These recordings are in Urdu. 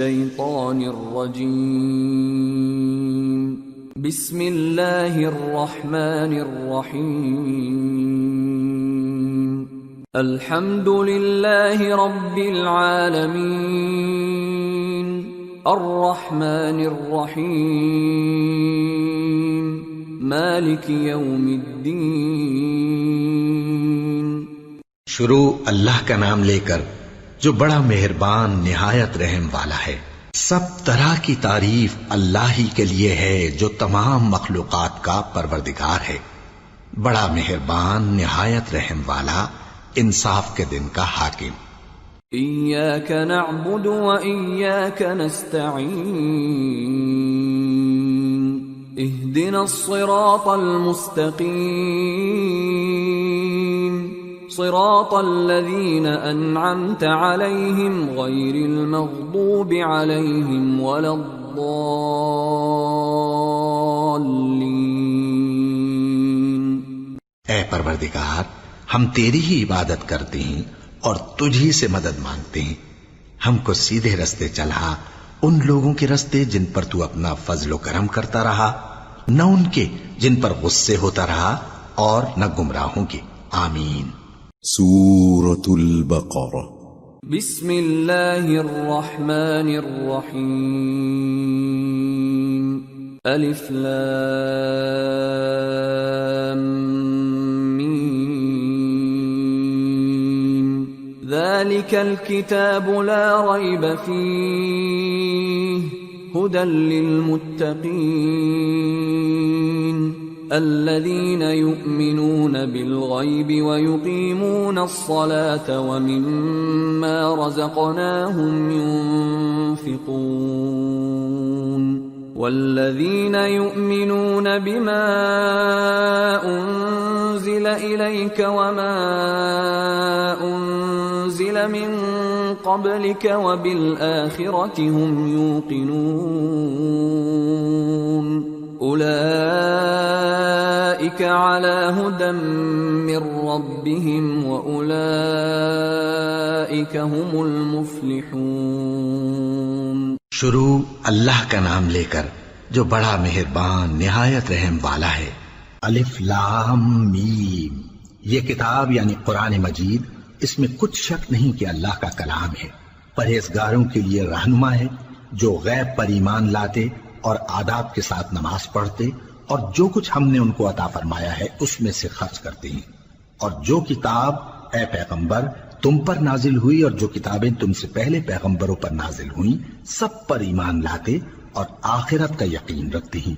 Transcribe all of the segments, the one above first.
الشيطان الرجيم بسم الله الرحمن الرحيم الحمد لله رب العالمين الرحمن الرحيم مالك يوم الدين شروع اللہ کا نام لے کر جو بڑا مہربان نہایت رحم والا ہے۔ سب طرح کی تعریف اللہ ہی کے لیے ہے جو تمام مخلوقات کا پروردگار ہے، بڑا مہربان نہایت رحم والا، انصاف کے دن کا حاکم۔ إياك نعبد وإياك نستعين اهدنا الصراط المستقيم صراط الذين أنعمت عليهم غير المغضوب عليهم ولا الضالين۔ اے پروردگار، ہم تیری ہی عبادت کرتے ہیں اور تجھ ہی سے مدد مانگتے ہیں، ہم کو سیدھے رستے چلا، ان لوگوں کے رستے جن پر تو اپنا فضل و کرم کرتا رہا، نہ ان کے جن پر غصے ہوتا رہا، اور نہ گمراہوں کے۔ آمین۔ سورة البقرة بسم الله الرحمن الرحيم ألف لام ميم ذلك الكتاب لا ريب فيه هدى للمتقين الذين يؤمنون بالغيب ويقيمون الصلاة ومما رزقناهم ينفقون والذين يؤمنون بما أنزل إليك وما أنزل من قبلك وبالآخرة هم يوقنون أولئك على هدى من ربهم وأولئك هم المفلحون۔ شروع اللہ کا نام لے کر جو بڑا مہربان نہایت رحم والا ہے۔ الف لام میم، یہ کتاب یعنی قرآن مجید، اس میں کچھ شک نہیں کہ اللہ کا کلام ہے، پرہیزگاروں کے لیے رہنما ہے جو غیب پر ایمان لاتے اور آداب کے ساتھ نماز پڑھتے اور جو کچھ ہم نے ان کو عطا فرمایا ہے اس میں سے خرچ کرتے ہیں، اور جو کتاب اے پیغمبر تم پر نازل ہوئی اور جو کتابیں تم سے پہلے پیغمبروں پر نازل ہوئیں سب پر ایمان لاتے اور آخرت کا یقین رکھتے ہیں،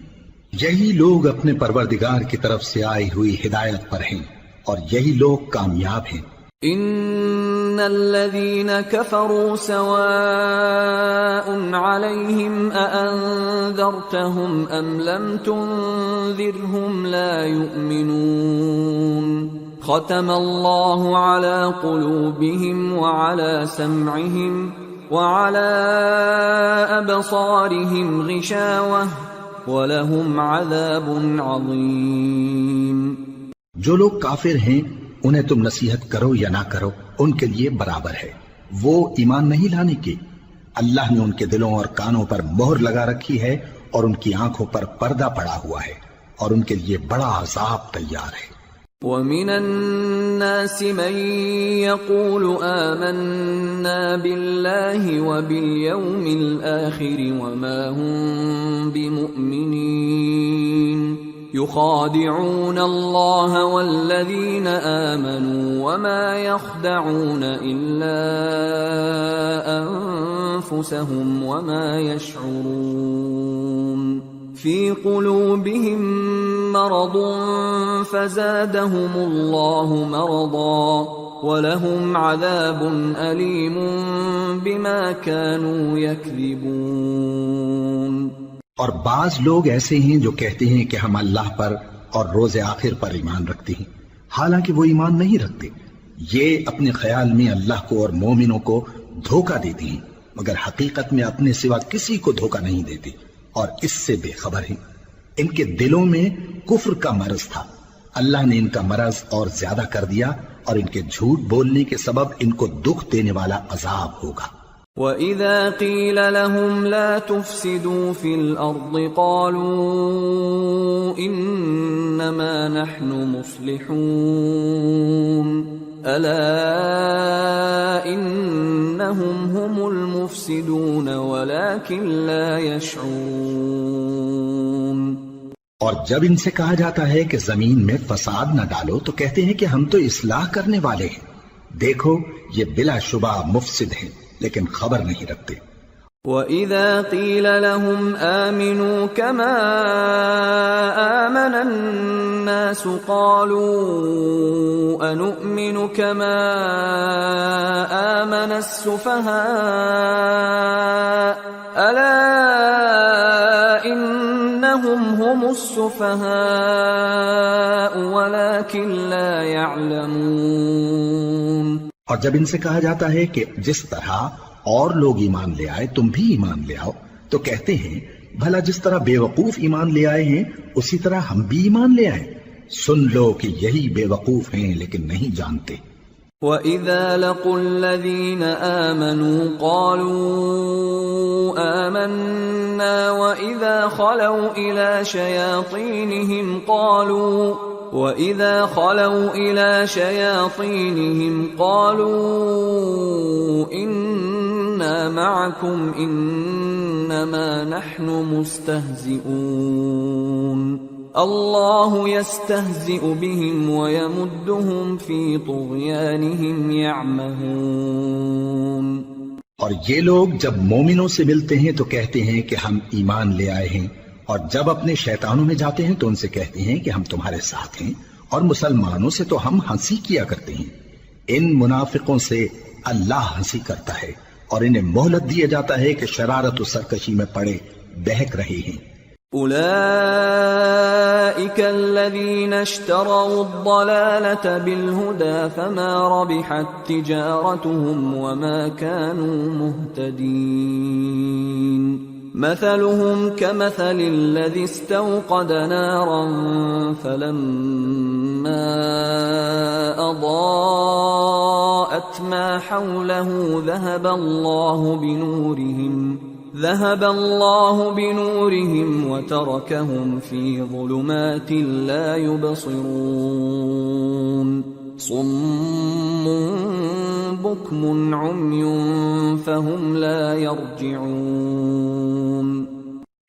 یہی لوگ اپنے پروردگار کی طرف سے آئی ہوئی ہدایت پر ہیں اور یہی لوگ کامیاب ہیں۔ ان الذين كفروا سواء عليهم أأنذرتهم ام لم تنذرهم لا يؤمنون ختم الله على قلوبهم وعلى سمعهم وعلى أبصارهم غشاوة ولهم عذاب عظيم۔ جو لوگ کافر ہیں انہیں تم نصیحت کرو یا نہ کرو ان کے لیے برابر ہے، وہ ایمان نہیں لانے کے، اللہ نے ان کے دلوں اور کانوں پر مہر لگا رکھی ہے اور ان کی آنکھوں پر پردہ پڑا ہوا ہے اور ان کے لیے بڑا عذاب تیار ہے۔ وَمِنَ النَّاسِ مَن يَقُولُ آمَنَّا بِاللَّهِ وَبِالْيَوْمِ الْآخِرِ وَمَا هُم بِمُؤْمِنِينَ يخادعون الله والذين آمنوا وما يخدعون إلا أنفسهم وما يشعرون في قلوبهم مرض فزادهم الله مرضا ولهم عذاب أليم بما كانوا يكذبون۔ اور بعض لوگ ایسے ہیں جو کہتے ہیں کہ ہم اللہ پر اور روز آخر پر ایمان رکھتے ہیں، حالانکہ وہ ایمان نہیں رکھتے، یہ اپنے خیال میں اللہ کو اور مومنوں کو دھوکہ دیتے ہیں مگر حقیقت میں اپنے سوا کسی کو دھوکہ نہیں دیتے اور اس سے بے خبر ہیں۔ ان کے دلوں میں کفر کا مرض تھا، اللہ نے ان کا مرض اور زیادہ کر دیا اور ان کے جھوٹ بولنے کے سبب ان کو دکھ دینے والا عذاب ہوگا۔ وَإِذَا قِيلَ لَهُمْ لَا تُفْسِدُوا فِي الْأَرْضِ قَالُوا إِنَّمَا نَحْنُ مُصْلِحُونَ أَلَا إِنَّهُمْ هُمُ الْمُفْسِدُونَ وَلَكِنْ لَا يَشْعُرُونَ۔ اور جب ان سے کہا جاتا ہے کہ زمین میں فساد نہ ڈالو تو کہتے ہیں کہ ہم تو اصلاح کرنے والے ہیں، دیکھو یہ بلا شبہ مفسد ہیں لیکن خبر نہیں رکھتے۔ وَإِذَا قِيلَ لَهُمْ آمِنُوا كَمَا آمَنَ النَّاسُ قَالُوا أَنُؤْمِنُ كَمَا آمَنَ السُّفَهَاءُ أَلَا إِنَّهُمْ هُمُ السُّفَهَاءُ وَلَكِنْ لَا يَعْلَمُونَ۔ اور جب ان سے کہا جاتا ہے کہ جس طرح اور لوگ ایمان لے آئے تم بھی ایمان لے آؤ تو کہتے ہیں بھلا جس طرح بے وقوف ایمان لے آئے ہیں اسی طرح ہم بھی ایمان لے آئے، سن لو کہ یہی بے وقوف ہیں لیکن نہیں جانتے۔ وَإِذَا لَقُوا الَّذِينَ آمَنُوا قَالُوا آمَنَّا وَإِذَا خَلَوْا إِلَى شَيَاطِينِهِمْ قَالُوا إِنَّا مَعَكُمْ إِنَّمَا نَحْنُ مُسْتَهْزِئُونَ اللَّهُ يَسْتَهْزِئُ بِهِمْ وَيَمُدُّهُمْ فِي طُغْيَانِهِمْ يَعْمَهُونَ۔ اور یہ لوگ جب مومنوں سے ملتے ہیں تو کہتے ہیں کہ ہم ایمان لے آئے ہیں، اور جب اپنے شیطانوں میں جاتے ہیں تو ان سے کہتے ہیں کہ ہم تمہارے ساتھ ہیں، اور مسلمانوں سے تو ہم ہنسی کیا کرتے ہیں۔ ان منافقوں سے اللہ ہنسی کرتا ہے اور انہیں مہلت دیا جاتا ہے کہ شرارت و سرکشی میں پڑے بہک رہے ہیں۔ أولئك الذين اشتروا الضلالة بالهدى فما ربحت تجارتهم وما كانوا مهتدين مثلهم كمثل الذي استوقد نارا فلما أضاءت ما حوله ذهب الله بنورهم وتركهم في ظلمات لا يبصرون صم بكم عمي فهم لا يرجعون۔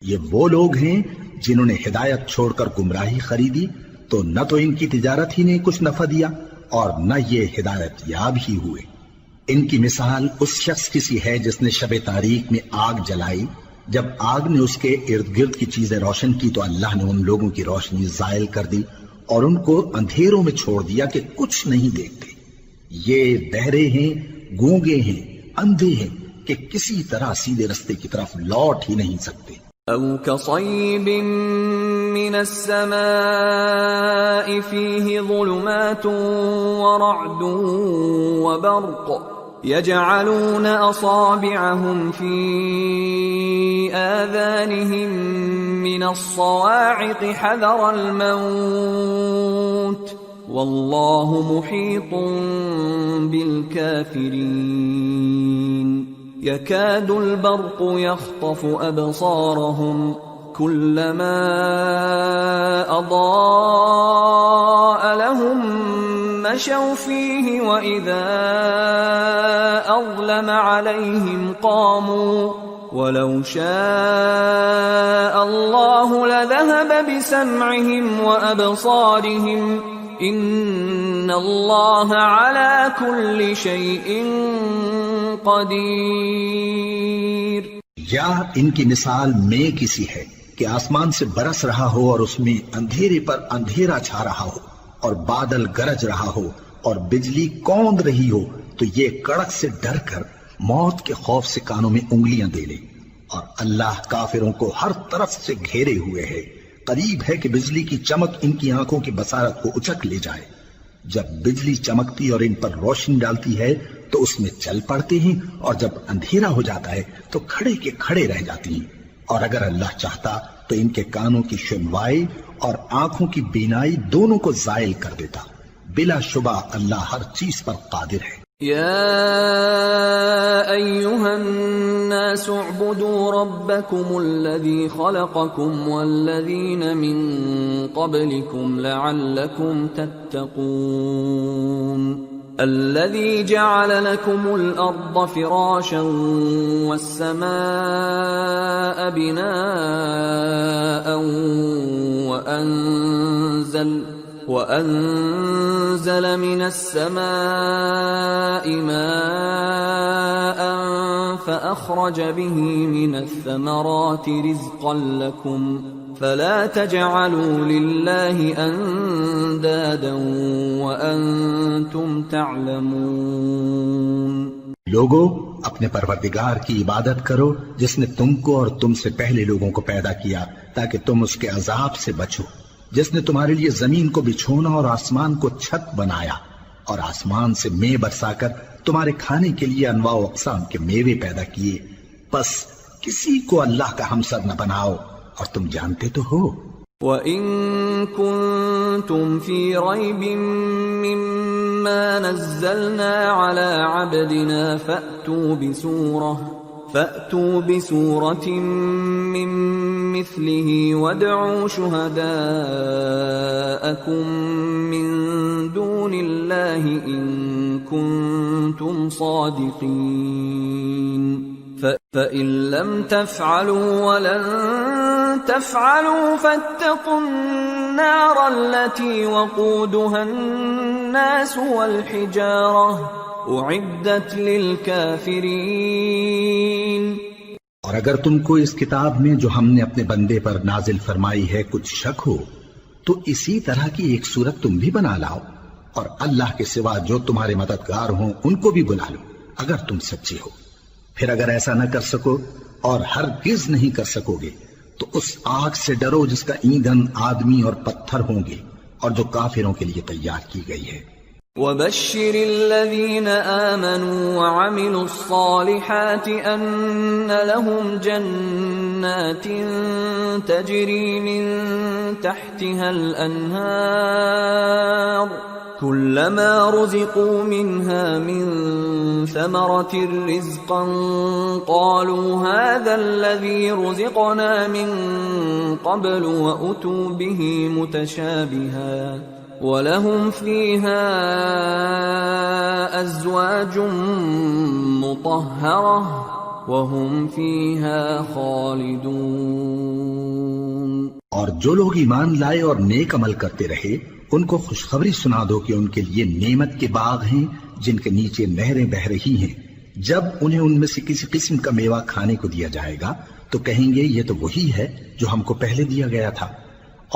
یہ وہ لوگ ہیں جنہوں نے ہدایت چھوڑ کر گمراہی خریدی تو نہ تو ان کی تجارت ہی نے کچھ نفع دیا اور نہ یہ ہدایت یاب ہی ہوئے۔ ان کی مثال اس شخص کی سی ہے جس نے شب تاریک میں آگ جلائی، جب آگ نے اس کے ارد گرد کی چیزیں روشن کی تو اللہ نے ان لوگوں کی روشنی زائل کر دی اور ان کو اندھیروں میں چھوڑ دیا کہ کچھ نہیں دیکھتے۔ یہ بہرے ہیں، گونگے ہیں، اندھے ہیں کہ کسی طرح سیدھے رستے کی طرف لوٹ ہی نہیں سکتے۔ أَوْ كَصَيِّبٍ مِّنَ السَّمَاءِ فِيهِ ظُلُمَاتٌ وَرَعْدٌ وَبَرْقٌ يَجْعَلُونَ أَصَابِعَهُمْ فِي آذَانِهِم مِّنَ الصَّوَاعِقِ حَذَرَ الْمَوْتِ وَاللَّهُ مُحِيطٌ بِالْكَافِرِينَ يكاد البرق يخطف أبصارهم كلما أضاء لهم مشوا فيه وإذا أظلم عليهم قاموا ولو شاء الله لذهب بسمعهم وأبصارهم إن الله على كل شيء قدیر۔ یا ان کی مثال میں کسی ہے کہ آسمان سے برس رہا ہو اور اس میں اندھیرے پر اندھیرا چھا رہا ہو اور بادل گرج رہا ہو اور بجلی کوند رہی ہو تو یہ کڑک سے ڈر کر موت کے خوف سے کانوں میں انگلیاں دے لے۔ اور اللہ کافروں کو ہر طرف سے گھیرے ہوئے ہے، قریب ہے کہ بجلی کی چمک ان کی آنکھوں کی بصارت کو اچک لے جائے۔ جب بجلی چمکتی اور ان پر روشنی ڈالتی ہے تو اس میں چل پڑتے ہیں اور جب اندھیرا ہو جاتا ہے تو کھڑے کے کھڑے رہ جاتی ہیں۔ اور اگر اللہ چاہتا تو ان کے کانوں کی سنوائی اور آنکھوں کی بینائی دونوں کو زائل کر دیتا۔ بلا شبہ اللہ ہر چیز پر قادر ہے۔ يا أيها الناس اعبدوا ربكم الذي خلقكم والذين من قبلكم لعلكم تتقون الذي جعل لكم الأرض فراشا والسماء بناء وأنزل من السماء ماء فأخرج به من الثمرات رزقا لكم فلا تجعلوا لله أندادا وأنتم تعلمون لوگو اپنے پروردگار کی عبادت کرو جس نے تم کو اور تم سے پہلے لوگوں کو پیدا کیا تاکہ تم اس کے عذاب سے بچو، جس نے تمہارے لیے زمین کو بچھونا اور آسمان کو چھت بنایا اور آسمان سے مے برسا کر تمہارے کھانے کے لیے انواع و اقسام کے میوے پیدا کیے، پس کسی کو اللہ کا ہمسر نہ بناؤ اور تم جانتے تو ہو۔ وَإِن كُنتُمْ فِي رَيْبٍ مِّمَّا نَزَّلْنَا عَلَىٰ عَبْدِنَا فَأْتُوا بِسُورَةٍ مِّن مِّثْلِهِ وَادْعُوا شُهَدَاءَكُم مِّن دُونِ اللَّهِ إِن كُنتُمْ صَادِقِينَ فَإِن لَّمْ تَفْعَلُوا وَلَن تَفْعَلُوا فَاتَّقُوا النَّارَ الَّتِي وَقُودُهَا النَّاسُ وَالْحِجَارَةُ أُعِدَّتْ لِلْكَافِرِينَ۔ اور اگر تم کو اس کتاب میں جو ہم نے اپنے بندے پر نازل فرمائی ہے کچھ شک ہو تو اسی طرح کی ایک صورت تم بھی بنا لاؤ، اور اللہ کے سوا جو تمہارے مددگار ہوں ان کو بھی بلا لو اگر تم سچے ہو۔ پھر اگر ایسا نہ کر سکو اور ہرگز نہیں کر سکو گے تو اس آگ سے ڈرو جس کا ایندھن آدمی اور پتھر ہوں گے اور جو کافروں کے لیے تیار کی گئی ہے۔ وَبَشِّرِ الَّذِينَ آمَنُوا وَعَمِلُوا الصَّالِحَاتِ أَنَّ لَهُمْ جَنَّاتٍ تَجْرِي مِن تَحْتِهَا الْأَنْهَارُ كُلَّمَا رُزِقُوا مِنْهَا مِن ثَمَرَةٍ رِزْقًا قَالُوا هَذَا الَّذِي رُزِقْنَا مِن قَبْلُ وَأُتُوا بِهِ مُتَشَابِهًا وَلَهُمْ فِيهَا أَزْوَاجٌ مُطَهَّرَةٌ وَهُمْ فِيهَا خَالِدُونَ۔ اور جو لوگ ایمان لائے اور نیک عمل کرتے رہے ان کو خوشخبری سنا دو کہ ان کے لیے نعمت کے باغ ہیں جن کے نیچے نہریں بہہ رہی ہیں، جب انہیں ان میں سے کسی قسم کا میوہ کھانے کو دیا جائے گا تو کہیں گے یہ تو وہی ہے جو ہم کو پہلے دیا گیا تھا،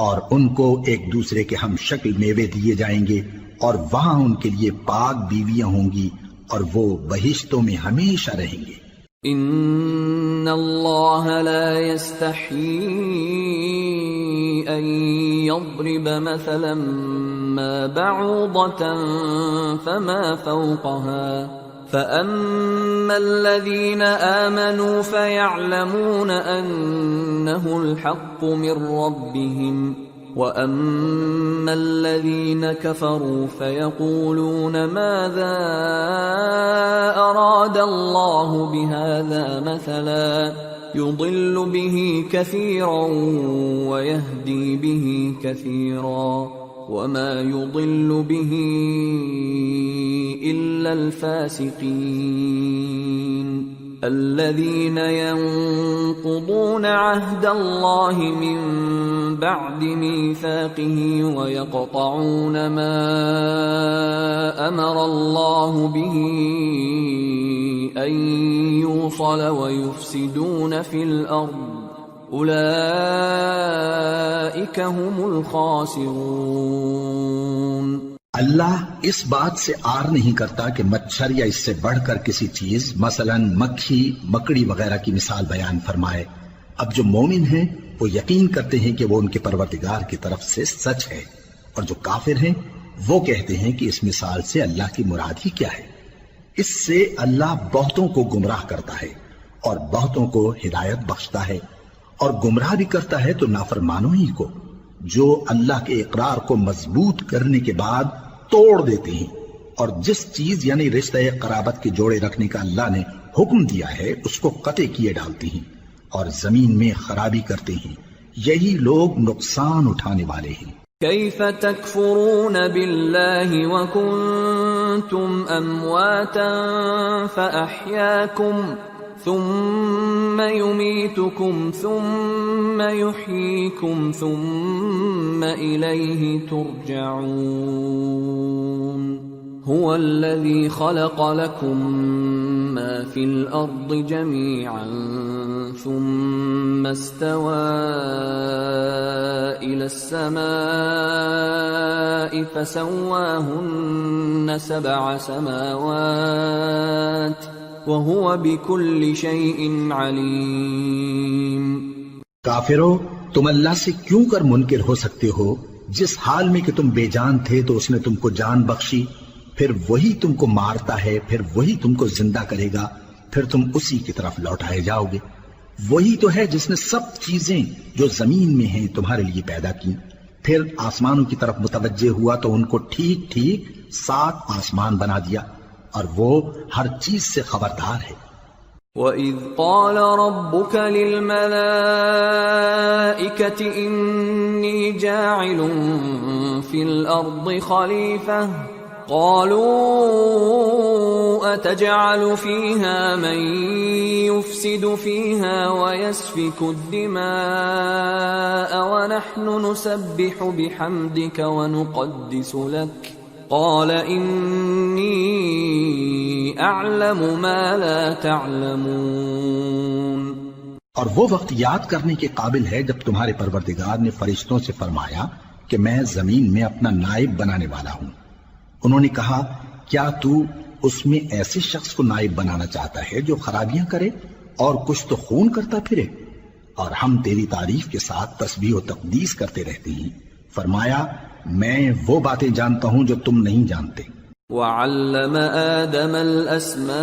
اور ان کو ایک دوسرے کے ہم شکل میوے دیے جائیں گے اور وہاں ان کے لیے پاک بیویاں ہوں گی اور وہ بہشتوں میں ہمیشہ رہیں گے۔ ان اللہ لا يستحيي ان يضرب مثلا ما بعوضة فما فوقها فأما الذين آمنوا فيعلمون أنه الحق من ربهم وأما الذين كفروا فيقولون ماذا أراد الله بهذا مثلا يضل به كثيرا ويهدي به كثيرا وما يضل به إلا الفاسقين الذين ينقضون عهد الله من بعد ميثاقه ويقطعون ما أمر الله به أن يوصل ويفسدون في الأرض اولئک هم الخاسرون۔ اللہ اس بات سے آر نہیں کرتا کہ مچھر یا اس سے بڑھ کر کسی چیز مثلا مکھی مکڑی وغیرہ کی مثال بیان فرمائے۔ اب جو مومن ہیں وہ یقین کرتے ہیں کہ وہ ان کے پروردگار کی طرف سے سچ ہے، اور جو کافر ہیں وہ کہتے ہیں کہ اس مثال سے اللہ کی مراد ہی کیا ہے۔ اس سے اللہ بہتوں کو گمراہ کرتا ہے اور بہتوں کو ہدایت بخشتا ہے، اور گمراہ بھی کرتا ہے تو نافرمانوں ہی کو، جو اللہ کے اقرار کو مضبوط کرنے کے بعد توڑ دیتے ہیں اور جس چیز یعنی رشتہ قرابت کے جوڑے رکھنے کا اللہ نے حکم دیا ہے اس کو قطع کیے ڈالتے ہیں اور زمین میں خرابی کرتے ہیں، یہی لوگ نقصان اٹھانے والے ہیں۔ كيف تكفرون بالله وكنتم أمواتا فأحياكم ثم يميتكم ثم يحييكم ثم إليه ترجعون هو الذي خلق لكم ما في الأرض جميعا ثم استوى إلى السماء فسواهن 7 سماوات وهو بكل شيء عليم۔ کافرو، تم اللہ سے کیوں کر منکر ہو سکتے ہو؟ جس حال میں کہ تم بے جان تھے تو اس نے تم کو جان بخشی، پھر وہی تم کو مارتا ہے، پھر وہی تم کو زندہ کرے گا، پھر تم اسی کی طرف لوٹائے جاؤ گے۔ وہی تو ہے جس نے سب چیزیں جو زمین میں ہیں تمہارے لیے پیدا کی، پھر آسمانوں کی طرف متوجہ ہوا تو ان کو ٹھیک ٹھیک 7 آسمان بنا دیا، اور وہ ہر چیز سے خبردار ہے۔ وَإِذْ قَالَ رَبُّكَ لِلْمَلَائِكَةِ إِنِّي جَاعِلٌ فِي الْأَرْضِ خَلِيفَةً قَالُوا أَتَجْعَلُ فِيهَا مَن يُفْسِدُ فِيهَا وَيَسْفِكُ الدِّمَاءَ وَنَحْنُ نُسَبِّحُ بِحَمْدِكَ وَنُقَدِّسُ لَكَ قال انی اعلم ما لا تعلمون۔ اور وہ وقت یاد کرنے کے قابل ہے جب تمہارے پروردگار نے فرشتوں سے فرمایا کہ میں زمین میں اپنا نائب بنانے والا ہوں۔ انہوں نے کہا کیا تو اس میں ایسے شخص کو نائب بنانا چاہتا ہے جو خرابیاں کرے اور کچھ تو خون کرتا پھرے؟ اور ہم تیری تعریف کے ساتھ تسبیح و تقدیس کرتے رہتے ہیں۔ فرمایا میں وہ باتیں جانتا ہوں جو تم نہیں جانتے۔ وَعَلَّمَ آدَمَ الْأَسْمَاءَ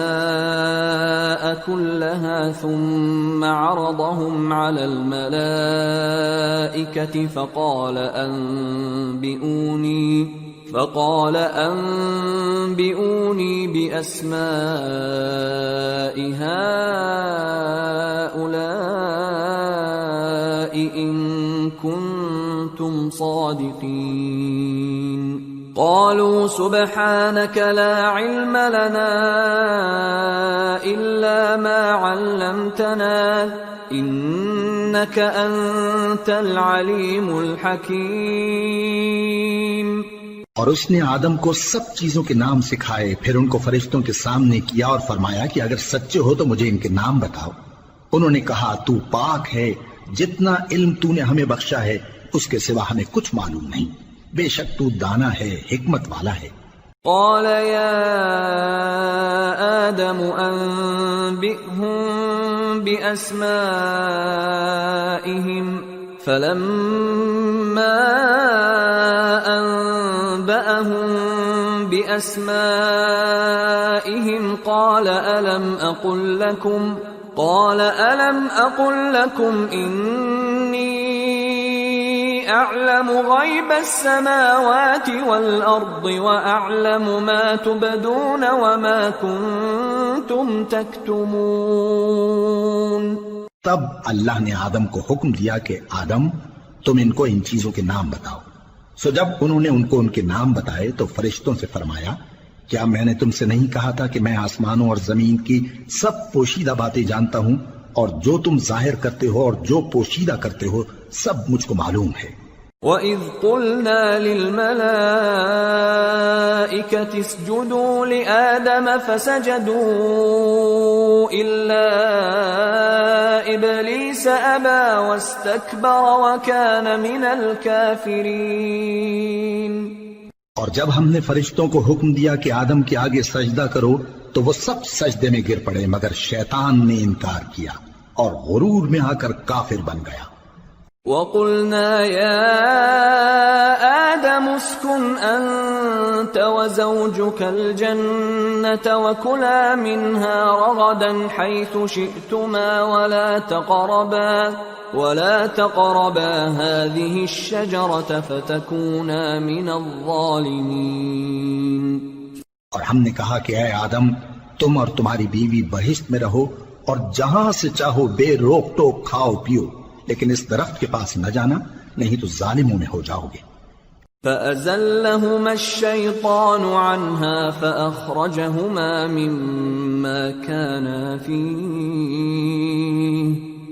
كُلَّهَا ثُمَّ عَرَضَهُمْ عَلَى الْمَلَائِكَةِ فقال أنبئوني بأسماء هؤلاء إن كنتم صادقين قالوا سبحانك لا علم لنا إلا ما علمتنا إنك أنت العليم الحكيم۔ اور اس نے آدم کو سب چیزوں کے نام سکھائے، پھر ان کو فرشتوں کے سامنے کیا اور فرمایا کہ اگر سچے ہو تو مجھے ان کے نام بتاؤ۔ انہوں نے کہا تو پاک ہے، جتنا علم تو نے ہمیں بخشا ہے اس کے سوا ہمیں کچھ معلوم نہیں، بے شک تو دانا ہے، حکمت والا ہے۔ قال يا آدم أنبئهم بأسمائهم فلما أنبأهم بأسمائهم قال ألم أقل لكم إني أعلم غيب السماوات والأرض وأعلم ما تبدون وما كنتم تكتمون۔ تب اللہ نے آدم کو حکم دیا کہ آدم تم ان کو ان چیزوں کے نام بتاؤ۔ سو جب انہوں نے ان کو ان کے نام بتائے تو فرشتوں سے فرمایا کیا میں نے تم سے نہیں کہا تھا کہ میں آسمانوں اور زمین کی سب پوشیدہ باتیں جانتا ہوں، اور جو تم ظاہر کرتے ہو اور جو پوشیدہ کرتے ہو سب مجھ کو معلوم ہے۔ وَإِذْ قُلْنَا لِلْمَلَائِكَةِ اسْجُدُوا لِآدَمَ فَسَجَدُوا إِلَّا إِبْلِيسَ أَبَى وَاسْتَكْبَرَ وَكَانَ مِنَ الْكَافِرِينَ۔ اور جب ہم نے فرشتوں کو حکم دیا کہ آدم کے آگے سجدہ کرو تو وہ سب سجدے میں گر پڑے مگر شیطان نے انکار کیا اور غرور میں آ کر کافر بن گیا۔ وَقُلْنَا يَا آدَمُ اسْكُنْ أَنْتَ وَزَوْجُكَ الْجَنَّةَ وَكُلَا مِنْهَا رَغَدًا حَيْثُ شِئْتُمَا وَلَا تَقْرَبَا هَذِهِ الشَّجَرَةَ فَتَكُونَا مِنَ الظَّالِمِينَ۔ اور ہم نے کہا کہ اے آدم تم اور تمہاری بیوی بہشت میں رہو اور جہاں سے چاہو بے روک ٹوک کھاؤ پیو، لیکن اس درخت کے پاس نہ جانا، نہیں تو ظالموں میں ہو جاؤ گے۔ فأزلهما الشيطان عنها فأخرجهما مما كانا فيه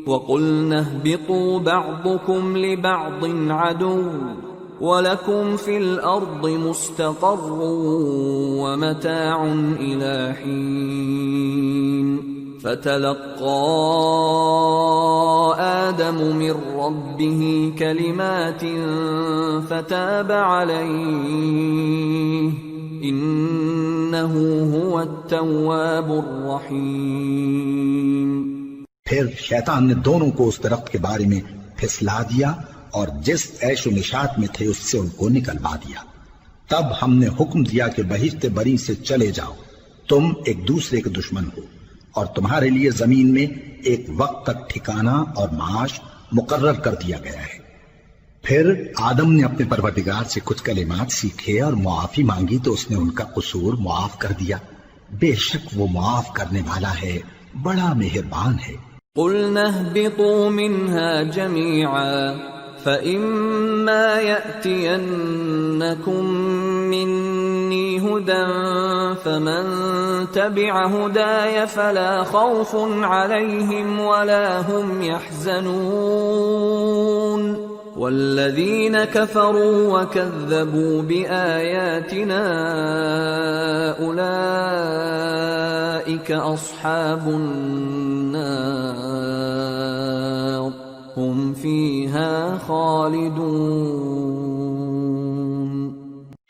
وقلنا اهبطوا بعضكم لبعض عدو وَلَكُمْ فِي الْأَرْضِ مُسْتَقَرٌّ وَمَتَاعٌ إِلَى حِينٍ فَتَلَقَّى آدَمُ مِنْ رَبِّهِ كَلِمَاتٍ فَتَابَ عَلَيْهِ إِنَّهُ هُوَ التَّوَّابُ الرَّحِيمُ۔ پھر شیطان نے دونوں کو اس درخت کے بارے میں پھسلا دیا اور جس عیش و نشاط میں تھے اس سے ان کو نکلوا دیا۔ تب ہم نے حکم دیا کہ بہشت بری سے چلے جاؤ، تم ایک دوسرے کے دشمن ہو، اور تمہارے لیے زمین میں ایک وقت تک ٹھکانہ اور معاش مقرر کر دیا گیا ہے۔ پھر آدم نے اپنے پروردگار سے کچھ کلمات سیکھے اور معافی مانگی تو اس نے ان کا قصور معاف کر دیا، بے شک وہ معاف کرنے والا ہے، بڑا مہربان ہے۔ قُلْنَا اهْبِطُوا مِنْهَا جَمِيعًا فَإِمَّا يَأْتِيَنَّكُم مِّنِّي هُدًى فَمَن تَبِعَ هُدَايَ فَلَا خَوْفٌ عَلَيْهِمْ وَلَا هُمْ يَحْزَنُونَ وَالَّذِينَ كَفَرُوا وَكَذَّبُوا بِآيَاتِنَا أُولَئِكَ أَصْحَابُ النَّارِ ہم فیہا خالدون۔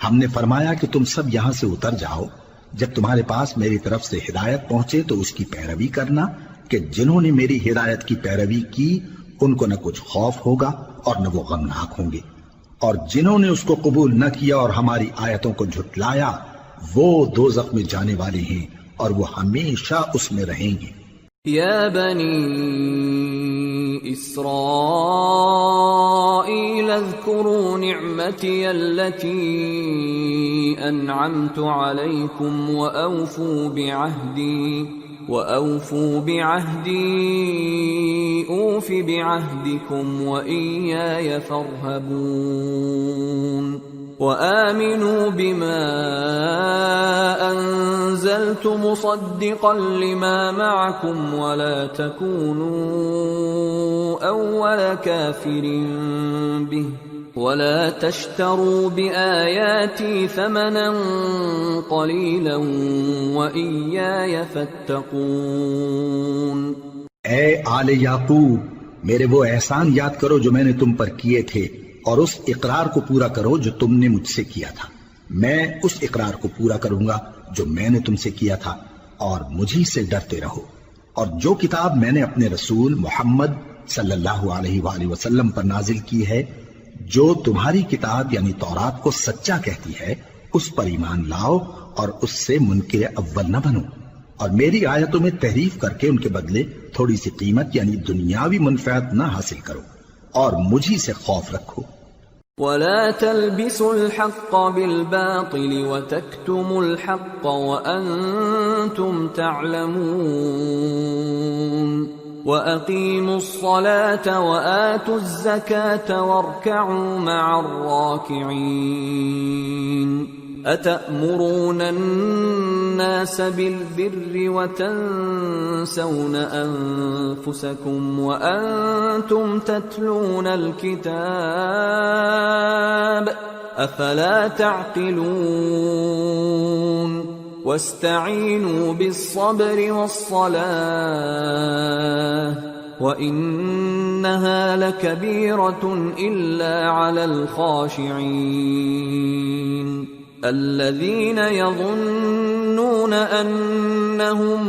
ہم نے فرمایا کہ تم سب یہاں سے اتر جاؤ، جب تمہارے پاس میری طرف سے ہدایت پہنچے تو اس کی پیروی کرنا کہ جنہوں نے میری ہدایت کی پیروی کی ان کو نہ کچھ خوف ہوگا اور نہ وہ غمناک ہوں گے، اور جنہوں نے اس کو قبول نہ کیا اور ہماری آیتوں کو جھٹلایا وہ دوزخ میں جانے والے ہیں اور وہ ہمیشہ اس میں رہیں گے۔ یا بنی اسرائیل اذکروا نعمتی التي انعمت علیکم وأوفوا بعهدي أوف بعهدكم وإياي فارهبون وآمنوا بما أنزلت مصدقا لما معكم ولا تكونوا أول كافر به ولا تشتروا بآياتي ثمنا قليلا وإياي فاتقون۔ اے آل یعقوب، میرے وہ احسان یاد کرو جو میں نے تم پر کیے تھے، اور اس اقرار کو پورا کرو جو تم نے مجھ سے کیا تھا۔ میں اس اقرار کو پورا کروں گا جو میں نے تم سے کیا تھا، اور مجھی سے ڈرتے رہو۔ اور جو کتاب میں نے اپنے رسول محمد صلی اللہ علیہ وآلہ وسلم پر نازل کی ہے، جو تمہاری کتاب یعنی تورات کو سچا کہتی ہے، اس پر ایمان لاؤ اور اس سے منکر اول نہ بنو، اور میری آیتوں میں تحریف کر کے ان کے بدلے تھوڑی سی قیمت یعنی دنیاوی منفعت نہ حاصل کرو، اور مجھی سے خوف رکھو۔ وَلَا تَلْبِسُوا الْحَقَّ بِالْبَاطِلِ وَتَكْتُمُوا الْحَقَّ وَأَنْتُمْ تَعْلَمُونَ وَأَقِيمُوا الصَّلَاةَ وَآتُوا الزَّكَاةَ وَارْكَعُوا مَعَ الرَّاكِعِينَ أَتَأْمُرُونَ النَّاسَ بِالْبِرِّ وَتَنْسَوْنَ أَنفُسَكُمْ وَأَنْتُمْ تَتْلُونَ الْكِتَابَ أَفَلَا تَعْقِلُونَ وَاسْتَعِينُوا بِالصَّبْرِ وَالصَّلَاةِ وَإِنَّهَا لَكَبِيرَةٌ إِلَّا عَلَى الْخَاشِعِينَ الَّذِينَ يَظُنُّونَ أَنَّهُمْ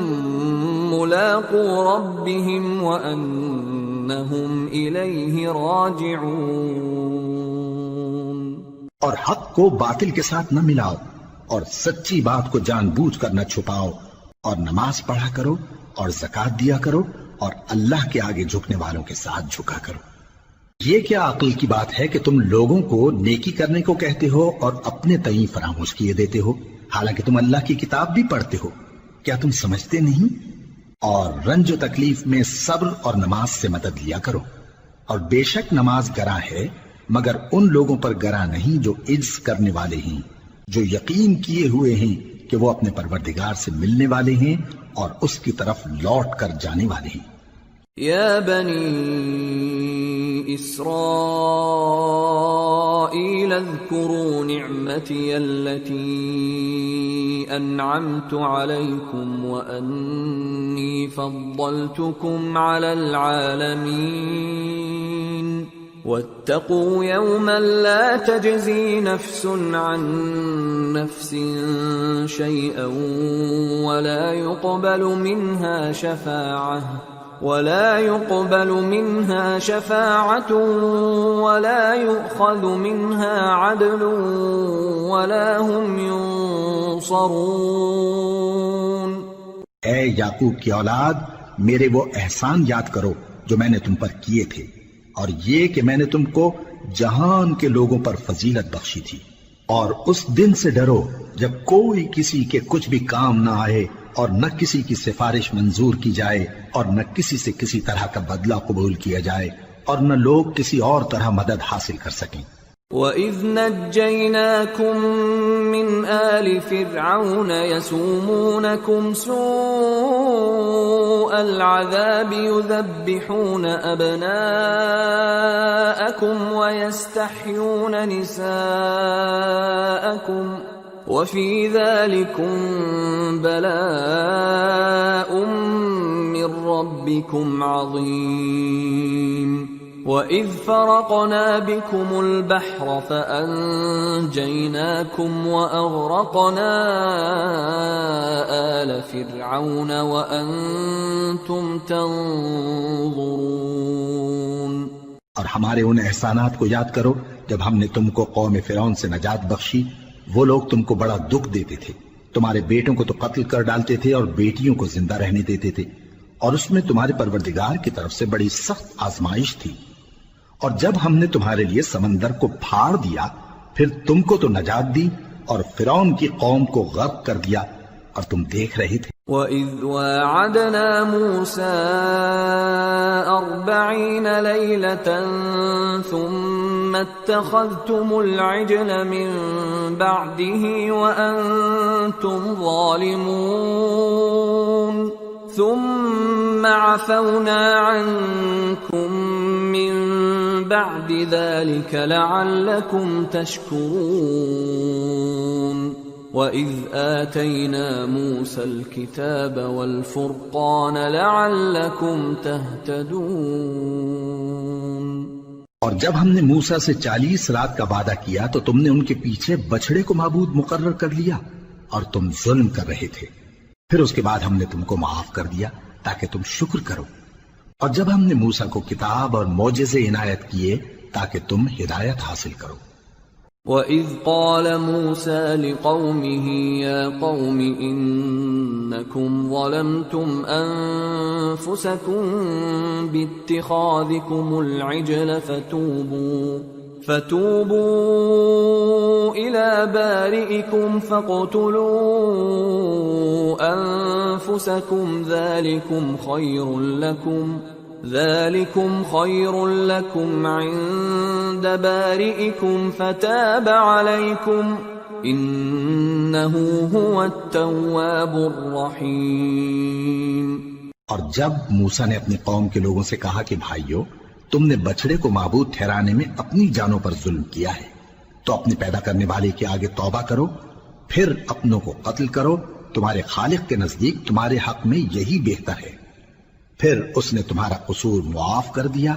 مُلَاقُو رَبِّهِمْ وَأَنَّهُمْ إِلَيْهِ رَاجِعُونَ۔ اور حق کو باطل کے ساتھ نہ ملاؤ، اور سچی بات کو جان بوجھ کر نہ چھپاؤ، اور نماز پڑھا کرو اور زکوٰۃ دیا کرو، اور اللہ کے آگے جھکنے والوں کے ساتھ جھکا کرو۔ یہ کیا عقل کی بات ہے کہ تم لوگوں کو نیکی کرنے کو کہتے ہو اور اپنے تئیں فراموش کیے دیتے ہو، حالانکہ تم اللہ کی کتاب بھی پڑھتے ہو، کیا تم سمجھتے نہیں؟ اور رنج و تکلیف میں صبر اور نماز سے مدد لیا کرو، اور بے شک نماز گراں ہے مگر ان لوگوں پر گراں نہیں جو عجز کرنے والے ہیں، جو یقین کیے ہوئے ہیں کہ وہ اپنے پروردگار سے ملنے والے ہیں اور اس کی طرف لوٹ کر جانے والے ہیں۔ یا بنی اسرائیل اذکروا نعمتی التي انعمت علیکم وانی فضلتکم علی العالمین واتقوا يوما لا تجزي نفس عن نفس شيئا ولا يقبل منها شفاعة ولا يؤخذ منها عدل ولا هم ينصرون۔ اے یعقوب کی اولاد، میرے وہ احسان یاد کرو جو میں نے تم پر کیے تھے، اور یہ کہ میں نے تم کو جہان کے لوگوں پر فضیلت بخشی تھی، اور اس دن سے ڈرو جب کوئی کسی کے کچھ بھی کام نہ آئے، اور نہ کسی کی سفارش منظور کی جائے، اور نہ کسی سے کسی طرح کا بدلہ قبول کیا جائے، اور نہ لوگ کسی اور طرح مدد حاصل کر سکیں۔ وَإِذْ نَجَّيْنَاكُمْ مِنْ آلِ فِرْعَوْنَ يَسُومُونَكُمْ سُوءَ الْعَذَابِ يُذَبِّحُونَ أَبْنَاءَكُمْ وَيَسْتَحْيُونَ نِسَاءَكُمْ وَفِي ذَلِكُمْ بَلَاءٌ مِّن رَّبِّكُمْ عَظِيمٌ۔ وَإِذْ فَرَقْنَا بِكُمُ الْبَحْرَ فَأَنجَيْنَاكُمْ وَأَغْرَقْنَا آلَ فِرْعَوْنَ وَأَنْتُمْ تَنظُرُونَ۔ اور ہمارے ان احسانات کو یاد کرو جب ہم نے تم کو قوم فرعون سے نجات بخشی۔ وہ لوگ تم کو بڑا دکھ دیتے تھے، تمہارے بیٹوں کو تو قتل کر ڈالتے تھے اور بیٹیوں کو زندہ رہنے دیتے تھے، اور اس میں تمہارے پروردگار کی طرف سے بڑی سخت آزمائش تھی۔ اور جب ہم نے تمہارے لیے سمندر کو پھاڑ دیا، پھر تم کو تو نجات دی اور فرعون کی قوم کو غرق کر دیا، اور تم دیکھ رہے تھے۔ وَإِذْ وَاعَدْنَا مُوسَىٰ 40 لَيْلَةً ثُمَّ اتَّخَذْتُمُ الْعِجْلَ مِن بَعْدِهِ وَأَنْتُمْ ظَالِمُونَ ثُمَّ عَفَوْنَا عَنْكُمْ مِن بَعْدِ ذَلِكَ لَعَلَّكُمْ تَشْكُرُونَ۔ وَإِذْ آتَيْنَا مُوسَى الْكِتَابَ وَالْفُرْقَانَ لَعَلَّكُمْ تَهْتَدُونَ۔ اور جب ہم نے موسیٰ سے 40 رات کا وعدہ کیا تو تم نے ان کے پیچھے بچڑے کو معبود مقرر کر لیا، اور تم ظلم کر رہے تھے۔ پھر اس کے بعد ہم نے تم کو معاف کر دیا تاکہ تم شکر کرو۔ اور جب ہم نے موسیٰ کو کتاب اور معجزے عنایت کیے تاکہ تم ہدایت حاصل کرو۔ وَإِذْ قَالَ مُوسَىٰ لِقَوْمِهِ يَا قَوْمِ إِنَّكُمْ ظَلَمْتُمْ أَنفُسَكُمْ بِاتِّخَاذِكُمُ الْعِجْلَ فَتُوبُوا إِلَىٰ بَارِئِكُمْ فَاقْتُلُوا أَنفُسَكُمْ ذَلِكُمْ خَيْرٌ لَكُمْ عِندَ بَارِئِكُمْ فَتَابَ عَلَيْكُمْ إِنَّهُ هُوَ التَّوَّابُ الرَّحِيمُ۔ اور جب موسیٰ نے اپنی قوم کے لوگوں سے کہا کہ بھائیو، تم نے بچڑے کو معبود ٹھہرانے میں اپنی جانوں پر ظلم کیا ہے، تو اپنے پیدا کرنے والے کے آگے توبہ کرو، پھر اپنوں کو قتل کرو، تمہارے خالق کے نزدیک تمہارے حق میں یہی بہتر ہے۔ پھر اس نے تمہارا قصور معاف کر دیا،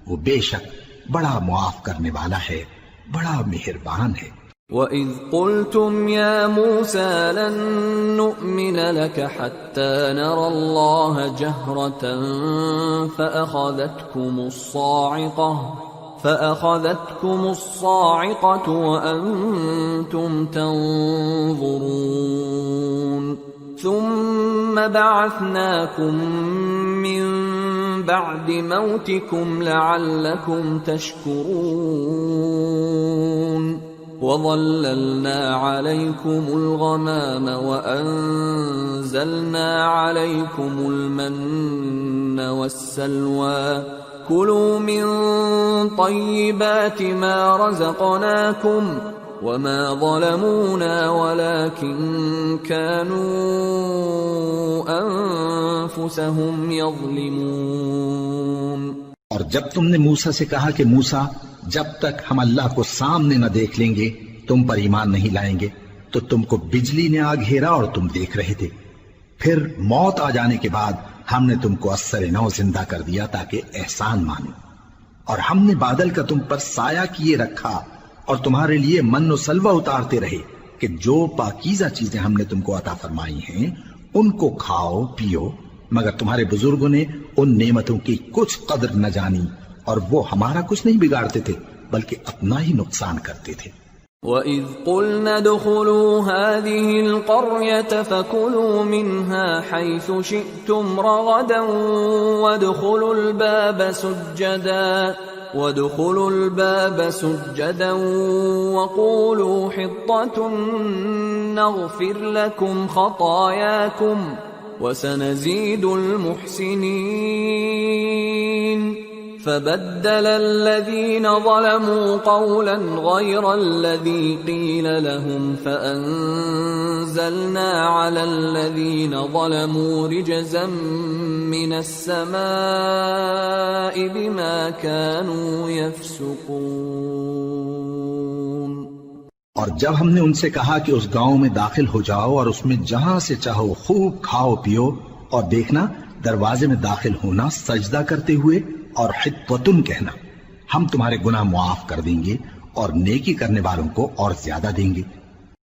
وہ بے شک بڑا معاف کرنے والا ہے، بڑا مہربان ہے۔ وَإِذْ قُلْتُمْ يَا مُوسَىٰ لَن نُّؤْمِنَ لَكَ حَتَّىٰ نَرَى اللَّهَ جَهْرَةً فَأَخَذَتْكُمُ الصَّاعِقَةُ وَأَنْتُمْ تَنظُرُونَ ثُمَّ بَعَثْنَاكُمْ مِن بَعْدِ مَوْتِكُمْ لَعَلَّكُمْ تَشْكُرُونَ وَظَلَّلْنَا عَلَيْكُمُ الْغَمَامَ وَأَنزَلْنَا عَلَيْكُمُ الْمَنَّ وَالسَّلْوَىٰ كُلُوا مِن طَيِّبَاتِ مَا رَزَقْنَاكُمْ وَمَا ظَلَمُونَا وَلَٰكِن كَانُوا أَنفُسَهُمْ يَظْلِمُونَ۔ اور جب تم نے موسیٰ سے کہا کہ موسیٰ جب تک ہم اللہ کو سامنے نہ دیکھ لیں گے تم پر ایمان نہیں لائیں گے، تو تم کو بجلی نے آ گھیرا اور تم دیکھ رہے تھے۔ پھر موت آ جانے کے بعد ہم نے تم کو اثر نو زندہ کر دیا تاکہ احسان مانو، اور ہم نے بادل کا تم پر سایہ کیے رکھا اور تمہارے لیے من و سلوہ اتارتے رہے کہ جو پاکیزہ چیزیں ہم نے تم کو عطا فرمائی ہیں ان کو کھاؤ پیو، مگر تمہارے بزرگوں نے ان نعمتوں کی کچھ قدر نہ جانی اور وہ ہمارا کچھ نہیں بگاڑتے تھے بلکہ اپنا ہی نقصان کرتے تھے۔ وَإِذْ قُلْنَا ادْخُلُوا هَٰذِهِ الْقَرْيَةَ فَكُلُوا مِنْهَا حَيْثُ شِئْتُمْ رَغَدًا وَادْخُلُوا الْبَابَ سُجَّدًا وَقُولُوا حِطَّةٌ نَغْفِرْ لَكُمْ خَطَايَاكُمْ وَسَنَزِيدُ الْمُحْسِنِينَ۔ فَبَدَّلَ الَّذِينَ ظَلَمُوا قَوْلًا غَيْرَ الَّذِي قِيلَ لَهُمْ فَأَنزَلْنَا عَلَى الَّذِينَ ظَلَمُوا رِجْزًا مِّنَ السَّمَاءِ بِمَا كَانُوا يَفْسُقُونَ۔ اور جب ہم نے ان سے کہا کہ اس گاؤں میں داخل ہو جاؤ اور اس میں جہاں سے چاہو خوب کھاؤ پیو، اور دیکھنا دروازے میں داخل ہونا سجدہ کرتے ہوئے اور حطوتن کہنا، ہم تمہارے گناہ معاف کر دیں گے اور نیکی کرنے والوں کو اور زیادہ دیں گے۔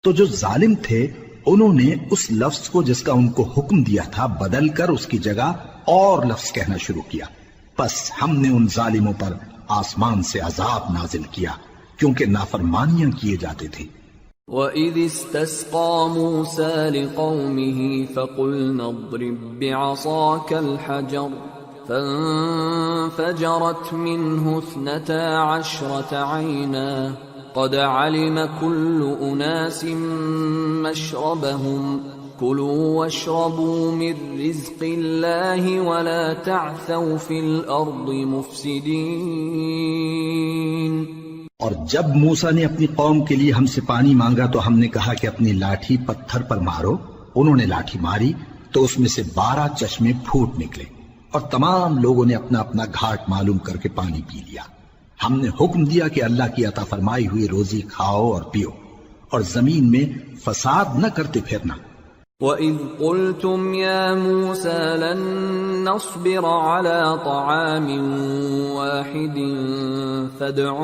تو جو ظالم تھے انہوں نے اس لفظ کو جس کا ان کو حکم دیا تھا بدل کر اس کی جگہ اور لفظ کہنا شروع کیا، پس ہم نے ان ظالموں پر آسمان سے عذاب نازل کیا کیونکہ نافرمانیاں کیے جاتے تھے۔ وَإِذِ اسْتَسْقَىٰ مُوسَىٰ لِقَوْمِهِ فَقُلْنَا اضْرِب بِّعَصَاكَ الْحَجَرَ فَانفَجَرَتْ مِنْهُ 12 عَيْنًا قَدْ عَلِمَ كُلُّ أُنَاسٍ مَّشْرَبَهُمْ كُلُوا وَاشْرَبُوا مِن رِّزْقِ اللَّهِ وَلَا تَعْثَوْا فِي الْأَرْضِ مُفْسِدِينَ۔ اور جب موسیٰ نے اپنی قوم کے لیے ہم سے پانی مانگا تو ہم نے کہا کہ اپنی لاٹھی پتھر پر مارو، انہوں نے لاٹھی ماری تو اس میں سے 12 چشمے پھوٹ نکلے اور تمام لوگوں نے اپنا اپنا گھاٹ معلوم کر کے پانی پی لیا۔ ہم نے حکم دیا کہ اللہ کی عطا فرمائی ہوئی روزی کھاؤ اور پیو اور زمین میں فساد نہ کرتے پھرنا۔ وَإِذْ قُلْتُمْ يَا مُوسَىٰ لَن نَّصْبِرَ عَلَىٰ طَعَامٍ وَاحِدٍ فَادْعُ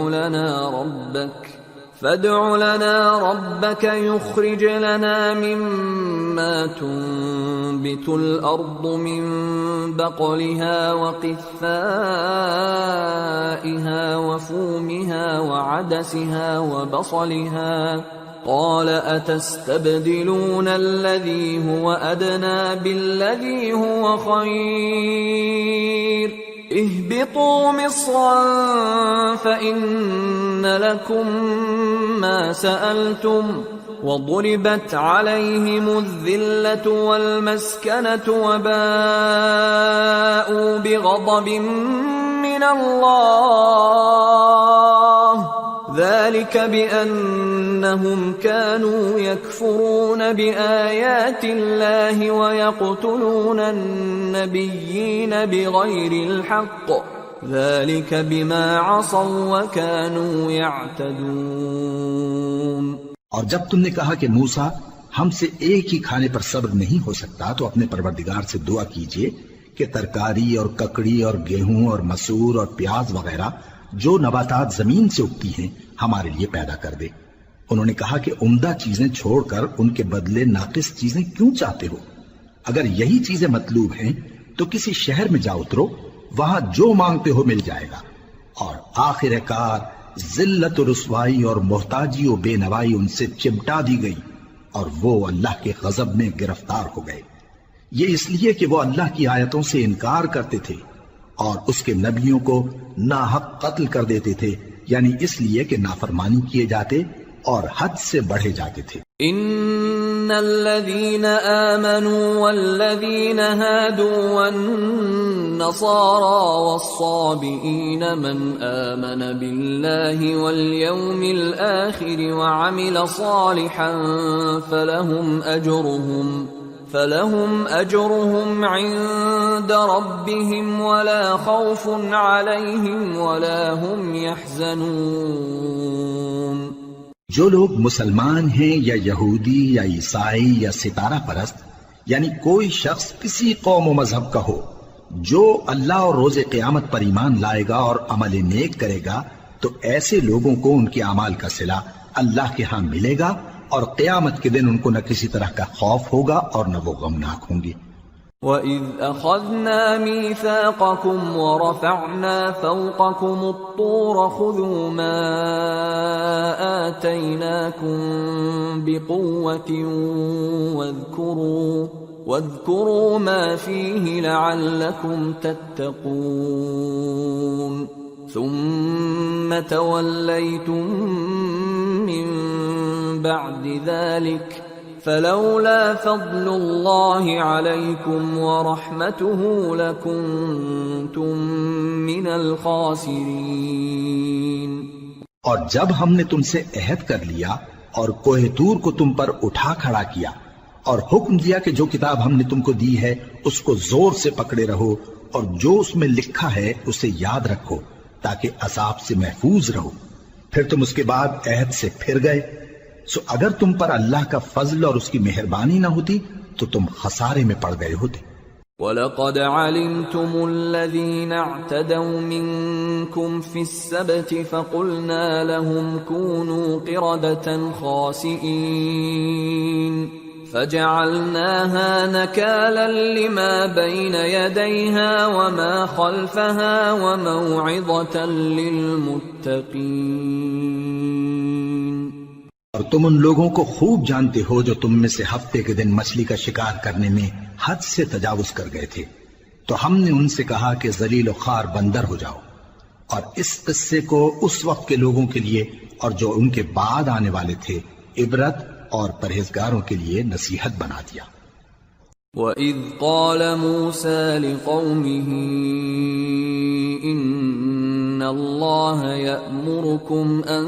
لَنَا رَبَّكَ يُخْرِجْ لَنَا مِمَّا تُنبِتُ الْأَرْضُ مِن بَقْلِهَا وَقِثَّائِهَا وَفُومِهَا وَعَدَسِهَا وَبَصَلِهَا قَالَ أَتَسْتَبْدِلُونَ الَّذِي هُوَ أَدْنَىٰ بِالَّذِي هُوَ خَيْرٌ اهْبِطُوا مِصْرًا فَإِنَّ لَكُم مَّا سَأَلْتُمْ وَضُرِبَتْ عَلَيْهِمُ الذِّلَّةُ وَالْمَسْكَنَةُ وَبَاءُوا بِغَضَبٍ مِّنَ اللَّهِ ذَلِكَ بِأَنَّهُمْ كَانُوا يَكْفُرُونَ بِآيَاتِ اللَّهِ وَيَقْتُلُونَ النَّبِيِّينَ بِغَيْرِ الْحَقِّ ذَلِكَ بِمَا عَصَوا وَكَانُوا يَعْتَدُونَ۔ اور جب تم نے کہا کہ موسیٰ ہم سے ایک ہی کھانے پر صبر نہیں ہو سکتا تو اپنے پروردگار سے دعا کیجئے کہ ترکاری اور ککڑی اور گیہوں اور مسور اور پیاز وغیرہ جو نباتات زمین سے اگتی ہیں ہمارے لیے پیدا کر دے۔ انہوں نے کہا کہ عمدہ چیزیں چھوڑ کر ان کے بدلے ناقص چیزیں کیوں چاہتے ہو؟ اگر یہی چیزیں مطلوب ہیں تو کسی شہر میں جا اترو، وہاں جو مانگتے ہو مل جائے گا۔ اور آخر کار ذلت و رسوائی اور محتاجی و بے نوائی ان سے چمٹا دی گئی اور وہ اللہ کے غضب میں گرفتار ہو گئے، یہ اس لیے کہ وہ اللہ کی آیتوں سے انکار کرتے تھے اور اس کے نبیوں کو ناحق قتل کر دیتے تھے، یعنی اس لیے کہ نافرمانی کیے جاتے اور حد سے بڑھے جاتے تھے۔ ان الذين آمنوا والذين هادوا والنصارى والصابئين من آمن بالله واليوم الآخر وعمل صالحا فلهم أجرهم عند ربهم ولا خوف عليهم ولا هم يحزنون۔ جو لوگ مسلمان ہیں یا یہودی یا عیسائی یا ستارہ پرست، یعنی کوئی شخص کسی قوم و مذہب کا ہو، جو اللہ اور روز قیامت پر ایمان لائے گا اور عمل نیک کرے گا، تو ایسے لوگوں کو ان کے اعمال کا صلہ اللہ کے ہاں ملے گا، اور قیامت کے دن ان کو نہ کسی طرح کا خوف ہوگا اور نہ وہ غمناک ہوں گے۔ وَإِذْ أَخَذْنَا مِيثَاقَكُمْ وَرَفَعْنَا فَوْقَكُمُ الطُّورَ خُذُوا مَا آتَيْنَاكُمْ بِقُوَّةٍ وَاذْكُرُوا مَا فِيهِ لَعَلَّكُمْ تَتَّقُونَ ثُمَّ تَوَلَّيْتُمْ مِنْ بَعْدِ ذَلِكَ فلولا فضل اللہ علیکم ورحمتہ لکنتم من الخاسرین۔ اور جب ہم نے تم سے عہد کر لیا اور کوہ طور کو تم پر اٹھا کھڑا کیا اور حکم دیا کہ جو کتاب ہم نے تم کو دی ہے اس کو زور سے پکڑے رہو اور جو اس میں لکھا ہے اسے یاد رکھو تاکہ عذاب سے محفوظ رہو، پھر تم اس کے بعد عہد سے پھر گئے، سو اگر تم پر اللہ کا فضل اور اس کی مہربانی نہ ہوتی تو تم خسارے میں پڑ گئے ہوتے۔ وَلَقَدْ عَلِمْتُمُ الَّذِينَ اعْتَدَوْا مِنْكُمْ فِي السَّبْتِ فَقُلْنَا لَهُمْ كُونُوا قِرَدَةً خَاسِئِينَ فَجَعَلْنَاهَا نَكَالًا لِمَا بَيْنَ يَدَيْهَا وَمَا خَلْفَهَا وَمَوْعِظَةً لِلْمُتَّقِينَ۔ اور تم ان لوگوں کو خوب جانتے ہو جو تم میں سے ہفتے کے دن مچھلی کا شکار کرنے میں حد سے تجاوز کر گئے تھے، تو ہم نے ان سے کہا کہ ذلیل و خوار بندر ہو جاؤ، اور اس قصے کو اس وقت کے لوگوں کے لیے اور جو ان کے بعد آنے والے تھے عبرت اور پرہیزگاروں کے لیے نصیحت بنا دیا۔ وَإِذْ قَالَ مُوسَى لِقَوْمِهِ إِنَّ اللَّهَ يَأْمُرُكُمْ أَن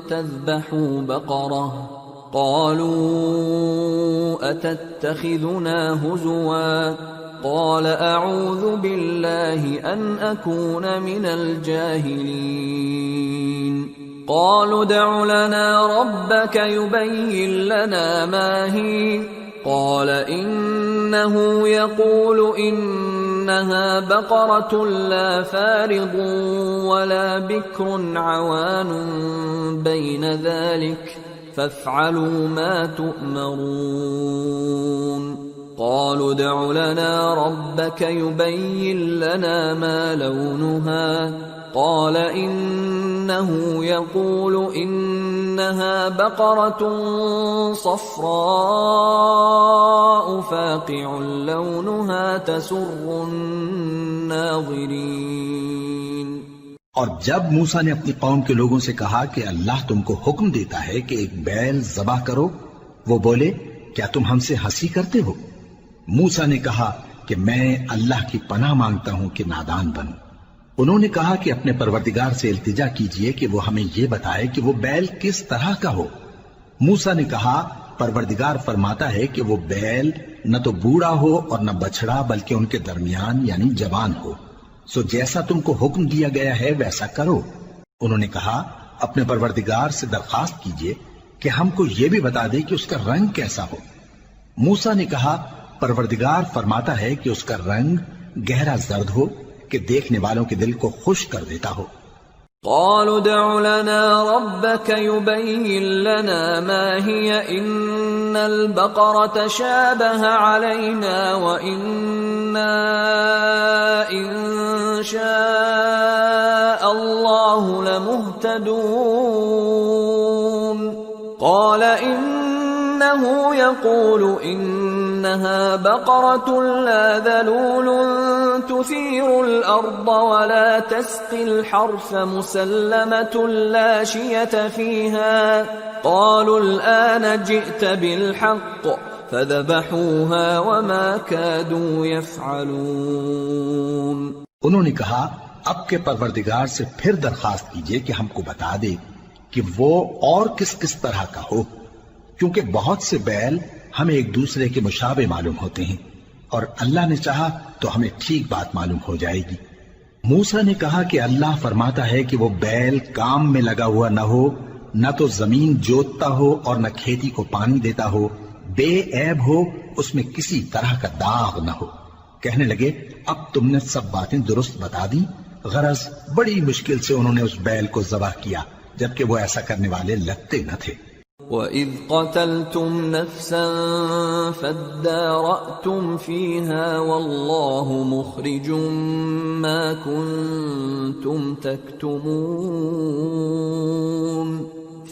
تَذْبَحُوا بَقَرَةً قَالُوا أَتَتَّخِذُنَا هُزُوًا قَالَ أَعُوذُ بِاللَّهِ أَنْ أَكُونَ مِنَ الْجَاهِلِينَ قَالُوا ادْعُ لَنَا رَبَّكَ يُبَيِّن لَّنَا مَا هِيَ قال إنه يقول إنها بقرة لا فارض ولا بكر عوان بين ذلك فافعلوا ما تؤمرون قالوا ادع لنا ربك يبين لنا ما لونها قال إنه يقول إنها بقرة صفراء فاقع لونها تسر الناظرين۔ اور جب موسیٰ نے اپنی قوم کے لوگوں سے کہا کہ اللہ تم کو حکم دیتا ہے کہ ایک بیل ذبح کرو، وہ بولے کیا تم ہم سے ہنسی کرتے ہو؟ موسیٰ نے کہا کہ میں اللہ کی پناہ مانگتا ہوں کہ نادان بنوں۔ انہوں نے کہا کہ اپنے پروردگار سے التجا کیجئے کہ وہ ہمیں یہ بتائے کہ وہ بیل کس طرح کا ہو۔ موسیٰ نے کہا پروردگار فرماتا ہے کہ وہ بیل نہ تو بوڑھا ہو اور نہ بچڑا بلکہ ان کے درمیان یعنی جوان ہو، سو جیسا تم کو حکم دیا گیا ہے ویسا کرو۔ انہوں نے کہا اپنے پروردگار سے درخواست کیجئے کہ ہم کو یہ بھی بتا دے کہ اس کا رنگ کیسا ہو۔ موسیٰ نے کہا پروردگار فرماتا ہے کہ اس کا رنگ گہرا زرد ہو کہ دیکھنے والوں کے دل کو خوش کر دیتا ہو۔ قالوا ادع لنا ربك يبين لنا ما هي إن البقرة شابه علينا وإنا إن شاء الله لمهتدون قال إن إنه يقول إنها بقرة لا ذلول تثير الأرض ولا تسقي الحرث مسلمة لا شية فيها قالوا الآن جئت بالحق فذبحوها وما كادوا يفعلون. انہوں نے کہا اب کے پروردگار سے پھر درخواست کیجئے کہ ہم کو بتا دے کہ وہ اور کس کس طرح کا ہو، کیونکہ بہت سے بیل ہمیں ایک دوسرے کے مشابہ معلوم ہوتے ہیں، اور اللہ نے چاہا تو ہمیں ٹھیک بات معلوم ہو جائے گی. موسیٰ نے کہا کہ اللہ فرماتا ہے کہ وہ بیل کام میں لگا ہوا نہ ہو، نہ تو زمین جوتتا ہو اور نہ کھیتی کو پانی دیتا ہو، بے عیب ہو، اس میں کسی طرح کا داغ نہ ہو. کہنے لگے اب تم نے سب باتیں درست بتا دی. غرض بڑی مشکل سے انہوں نے اس بیل کو ذبح کیا، جبکہ وہ ایسا کرنے والے لگتے نہ تھے. وَإِذْ قَتَلْتُمْ نَفْسًا فَادَّارَأْتُمْ فِيهَا وَاللَّهُ مُخْرِجٌ مَا كُنْتُمْ تَكْتُمُونَ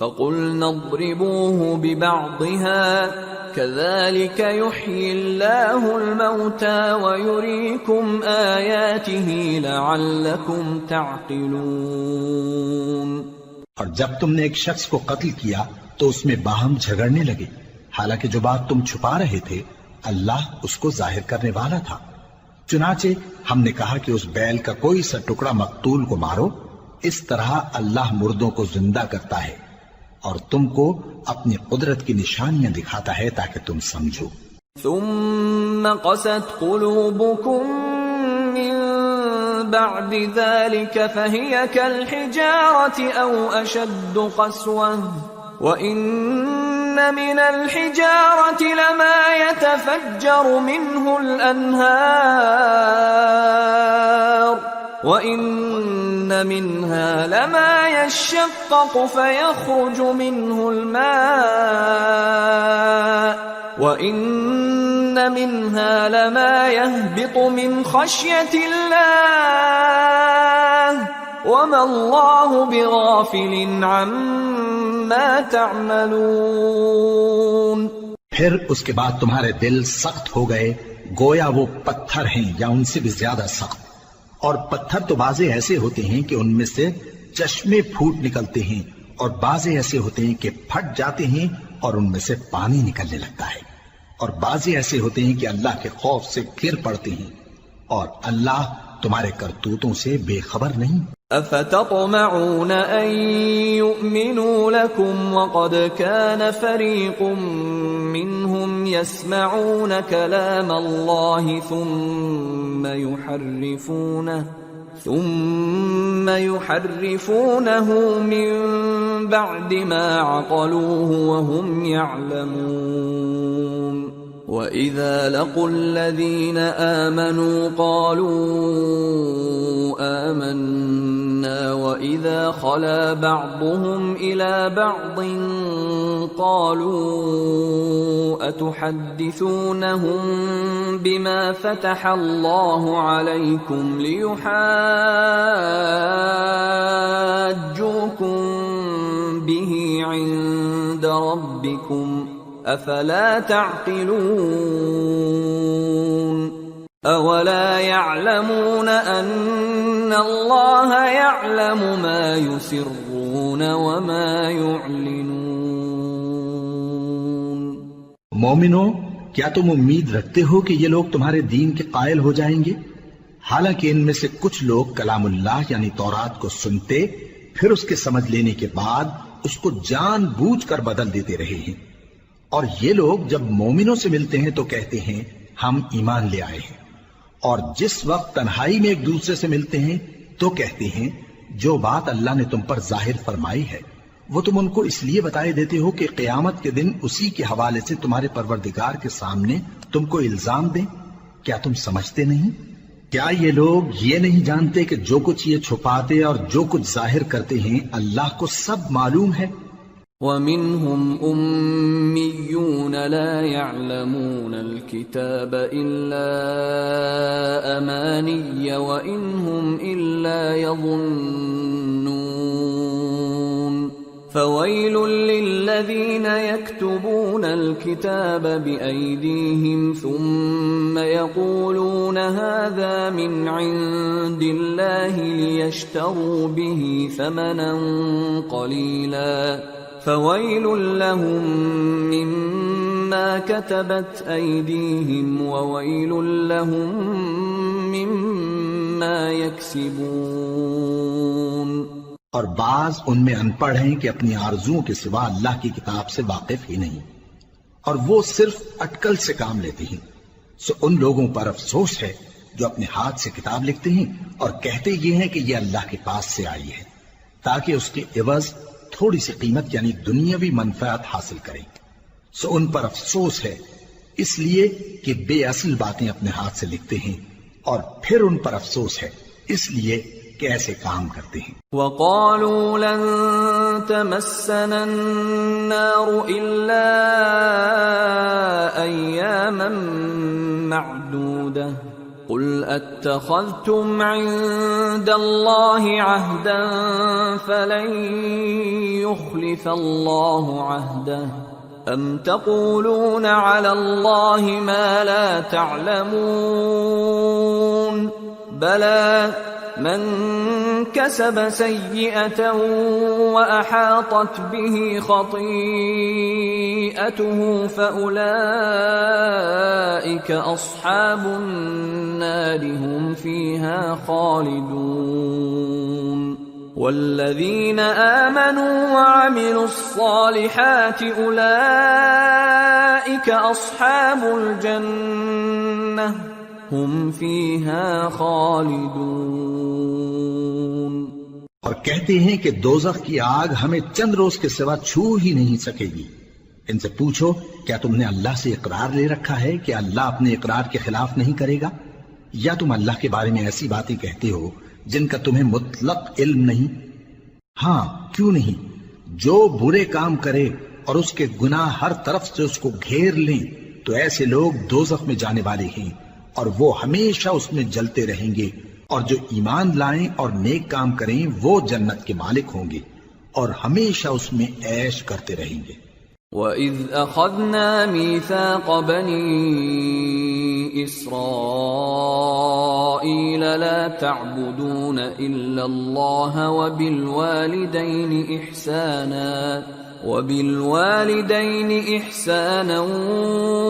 فَقُلْنَا اضْرِبُوهُ بِبَعْضِهَا كَذَلِكَ يُحْيِي اللَّهُ الْمَوْتَى وَيُرِيكُمْ آيَاتِهِ لَعَلَّكُمْ تَعْقِلُونَ. اور جب تم نے ایک شخص کو قتل کیا تو اس میں باہم جھگڑنے لگے، حالانکہ جو بات تم چھپا رہے تھے اللہ اس کو ظاہر کرنے والا تھا. چنانچہ ہم نے کہا کہ اس بیل کا کوئی سا ٹکڑا مقتول کو مارو، اس طرح اللہ مردوں کو زندہ کرتا ہے اور تم کو اپنی قدرت کی نشانیاں دکھاتا ہے تاکہ تم سمجھو. ثم قست قلوبكم من بعد ذلك فهي كالحجارة أو أشد قسوة وإن من الحجارة لما يتفجر منه الأنهار وَإِنَّ مِنْهَا لَمَا يَشَّقَّقُ فَيَخْرُجُ مِنْهُ الْمَاءُ وَإِنَّ مِنْهَا لَمَا يَهْبِطُ مِنْ خَشْيَةِ اللَّهِ وَمَا اللَّهُ بِغَافِلٍ عَمَّا تَعْمَلُونَ. پھر اس کے بعد تمہارے دل سخت ہو گئے گویا وہ پتھر ہیں یا ان سے بھی زیادہ سخت. اور پتھر تو بعضے ایسے ہوتے ہیں کہ ان میں سے چشمے پھوٹ نکلتے ہیں، اور بعضے ایسے ہوتے ہیں کہ پھٹ جاتے ہیں اور ان میں سے پانی نکلنے لگتا ہے، اور بعضے ایسے ہوتے ہیں کہ اللہ کے خوف سے گر پڑتے ہیں، اور اللہ تمہارے کرتوتوں سے بے خبر نہیں. افتطمعون ان يؤمنوا لكم وقد كان فريق منهم يسمعون كلام الله ثم يحرفونه من بعد ما عقلوه وهم يعلمون. وَإِذَا لَقُوا الَّذِينَ آمَنُوا قَالُوا آمَنَّا وَإِذَا خَلَا بَعْضُهُمْ إِلَى بَعْضٍ قَالُوا أَتُحَدِّثُونَهُم بِمَا فَتَحَ اللَّهُ عَلَيْكُمْ لِيُحَاجُّوكُم بِهِ عِندَ رَبِّكُمْ افلا تعقلون. اولا يعلمون ان الله يعلم ما يسرون وما يعلنون. مومنو، کیا تم امید رکھتے ہو کہ یہ لوگ تمہارے دین کے قائل ہو جائیں گے؟ حالانکہ ان میں سے کچھ لوگ کلام اللہ یعنی تورات کو سنتے پھر اس کے سمجھ لینے کے بعد اس کو جان بوجھ کر بدل دیتے رہے ہیں. اور یہ لوگ جب مومنوں سے ملتے ہیں تو کہتے ہیں ہم ایمان لے آئے ہیں، اور جس وقت تنہائی میں ایک دوسرے سے ملتے ہیں تو کہتے ہیں جو بات اللہ نے تم پر ظاہر فرمائی ہے وہ تم ان کو اس لیے بتائے دیتے ہو کہ قیامت کے دن اسی کے حوالے سے تمہارے پروردگار کے سامنے تم کو الزام دیں. کیا تم سمجھتے نہیں؟ کیا یہ لوگ یہ نہیں جانتے کہ جو کچھ یہ چھپاتے اور جو کچھ ظاہر کرتے ہیں اللہ کو سب معلوم ہے؟ وَمِنْهُمْ أُمِّيُّونَ لَا يَعْلَمُونَ الْكِتَابَ إِلَّا أَمَانِيَّ وَإِنْ هُمْ إِلَّا يَظُنُّونَ. فَوَيْلٌ لِلَّذِينَ الذين يكتبون الكتاب بأيديهم ثم يقولون هذا من عند الله ليشتروا به ثمنا قليلا فويل لهم مما كتبت أيديهم وويل لهم مما يكسبون۔ اور بعض ان میں ان پڑھ ہیں کہ اپنی آرزوؤں کے سوا اللہ کی کتاب سے واقف ہی نہیں، اور وہ صرف اٹکل سے کام لیتے ہیں۔ سو ان لوگوں پر افسوس ہے جو اپنے ہاتھ سے کتاب لکھتے ہیں اور کہتے یہ ہیں کہ یہ اللہ کے پاس سے آئی ہے تاکہ اس کے عوض تھوڑی سی قیمت یعنی دنیاوی منفعت حاصل کریں۔ سو ان پر افسوس ہے اس لیے کہ بے اصل باتیں اپنے ہاتھ سے لکھتے ہیں، اور پھر ان پر افسوس ہے اس لیے کہ ایسے کام کرتے ہیں۔ وَقَالُوا لَن تَمَسَّنَا النَّارُ إِلَّا أَيَّامًا مَّعْدُودَةً قُلْ أَتَّخَذْتُمْ عِندَ اللَّهِ عَهْدًا فَلَن يُخْلِفَ اللَّهُ عَهْدَهُ أَمْ تَقُولُونَ عَلَى اللَّهِ مَا لَا تَعْلَمُونَ بَلَى من كسب سيئة وأحاطت به خطيئته فأولئك أصحاب النار هم فيها خالدون والذين آمنوا وعملوا الصالحات أولئك أصحاب الجنة ہم فیہا خالدون۔ اور کہتے ہیں کہ دوزخ کی آگ ہمیں چند روز کے سوا چھو ہی نہیں سکے گی۔ ان سے پوچھو کیا تم نے اللہ سے اقرار لے رکھا ہے کہ اللہ اپنے اقرار کے خلاف نہیں کرے گا، یا تم اللہ کے بارے میں ایسی باتیں کہتے ہو جن کا تمہیں مطلق علم نہیں؟ ہاں کیوں نہیں، جو برے کام کرے اور اس کے گناہ ہر طرف سے اس کو گھیر لیں تو ایسے لوگ دوزخ میں جانے والے ہیں، اور وہ ہمیشہ اس میں جلتے رہیں گے، اور جو ایمان لائیں اور نیک کام کریں وہ جنت کے مالک ہوں گے اور ہمیشہ اس میں عیش کرتے رہیں گے۔ وَإِذْ أَخَذْنَا مِيثَاقَ بَنِي إِسْرَائِيلَ لَا تَعْبُدُونَ إِلَّا اللَّهَ وَبِالْوَالِدَيْنِ إِحْسَانًا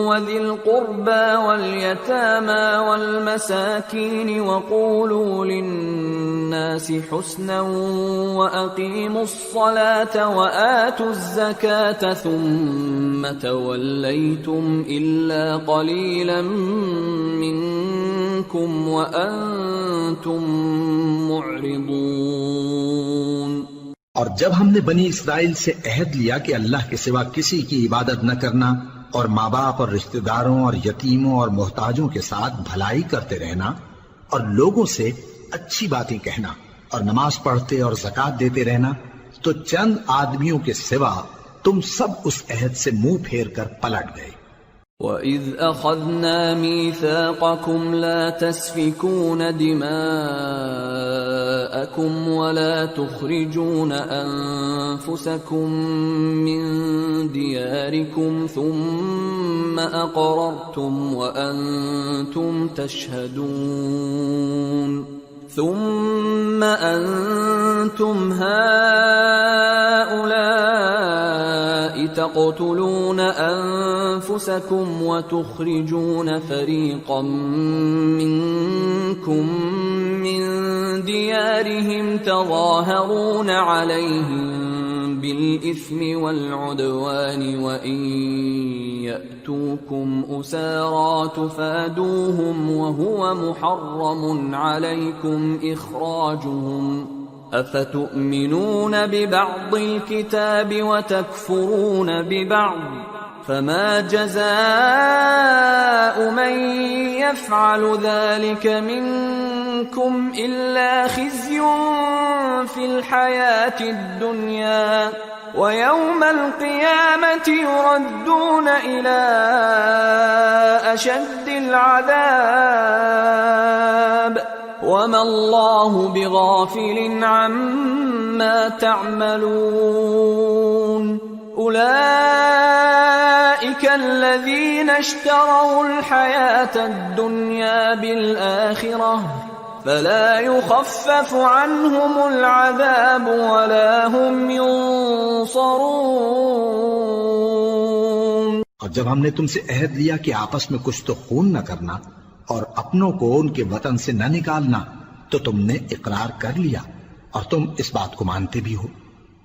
وَذِي الْقُرْبَى وَالْيَتَامَى وَالْمَسَاكِينِ وَقُولُوا لِلنَّاسِ حُسْنًا وَأَقِيمُوا الصَّلَاةَ وَآتُوا الزَّكَاةَ ثُمَّ تَوَلَّيْتُمْ إِلَّا قَلِيلًا مِّنكُمْ وَأَنتُمْ مُعْرِضُونَ۔ اور جب ہم نے بنی اسرائیل سے عہد لیا کہ اللہ کے سوا کسی کی عبادت نہ کرنا، اور ماں باپ اور رشتہ داروں اور یتیموں اور محتاجوں کے ساتھ بھلائی کرتے رہنا، اور لوگوں سے اچھی باتیں کہنا، اور نماز پڑھتے اور زکوٰۃ دیتے رہنا، تو چند آدمیوں کے سوا تم سب اس عہد سے منہ پھیر کر پلٹ گئے۔ وَإِذْ أَخَذْنَا مِيثَاقَكُمْ لَا تَسْفِكُونَ دِمَاءَكُمْ وَلَا تُخْرِجُونَ أَنفُسَكُمْ مِنْ دِيَارِكُمْ ثُمَّ أَقْرَرْتُمْ وَأَنْتُمْ تَشْهَدُونَ ثُمَّ أَنْتُمْ هَؤُلَاءِ تَقْتُلُونَ أَنفُسَكُمْ وَتُخْرِجُونَ فَرِيقًا مِّنكُم مِّن دِيَارِهِمْ تَظَاهَرُونَ عَلَيْهِم بِالْإِثْمِ وَالْعُدْوَانِ وَإِن يَأْتُوكُمْ أُسَارَىٰ تُفَادُوهُمْ وَهُوَ مُحَرَّمٌ عَلَيْكُمْ إِخْرَاجُهُمْ أَفَتُؤْمِنُونَ بِبَعْضِ الْكِتَابِ وَتَكْفُرُونَ بِبَعْضٍ فَمَا جَزَاءُ مَن يَفْعَلُ ذَلِكَ مِنكُمْ إِلَّا خِزْيٌ فِي الْحَيَاةِ الدُّنْيَا وَيَوْمَ الْقِيَامَةِ يُرَدُّونَ إِلَىٰ أَشَدِّ الْعَذَابِ وَمَا اللَّهُ بِغَافِلٍ عَمَّا تَعْمَلُونَ أولئك الذين اشتروا الحياة الدنيا بالآخرة فلا يخفف عنهم العذاب ولا هم ينصرون۔ اور جب ہم نے تم سے عہد لیا کہ آپس میں کچھ تو خون نہ کرنا اور اپنوں کو ان کے وطن سے نہ نکالنا، تو تم نے اقرار کر لیا اور تم اس بات کو مانتے بھی ہو۔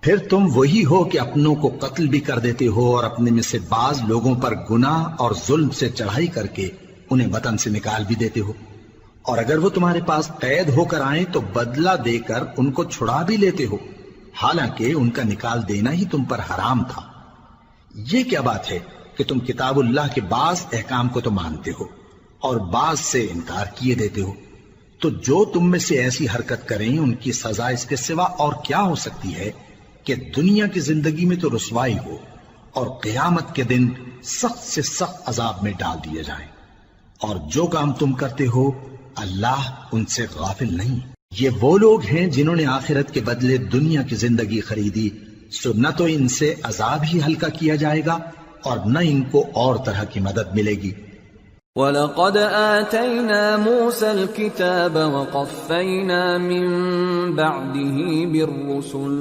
پھر تم وہی ہو کہ اپنوں کو قتل بھی کر دیتے ہو اور اپنے میں سے بعض لوگوں پر گناہ اور ظلم سے چڑھائی کر کے انہیں وطن سے نکال بھی دیتے ہو، اور اگر وہ تمہارے پاس قید ہو کر آئیں تو بدلہ دے کر ان کو چھڑا بھی لیتے ہو، حالانکہ ان کا نکال دینا ہی تم پر حرام تھا۔ یہ کیا بات ہے کہ تم کتاب اللہ کے بعض احکام کو تو مانتے ہو اور بعض سے انکار کیے دیتے ہو؟ تو جو تم میں سے ایسی حرکت کریں ان کی سزا اس کے سوا اور کیا ہو سکتی ہے کہ دنیا کی زندگی میں تو رسوائی ہو اور قیامت کے دن سخت سے سخت عذاب میں ڈال دیے جائیں۔ اور جو کام تم کرتے ہو اللہ ان سے غافل نہیں۔ یہ وہ لوگ ہیں جنہوں نے آخرت کے بدلے دنیا کی زندگی خریدی، سو نہ تو ان سے عذاب ہی ہلکا کیا جائے گا اور نہ ان کو اور طرح کی مدد ملے گی۔ وَلَقَدْ آتَيْنَا مُوسَى الْكِتَابَ وَقَفَّيْنَا مِن بَعْدِهِ بِالرُّسُلِ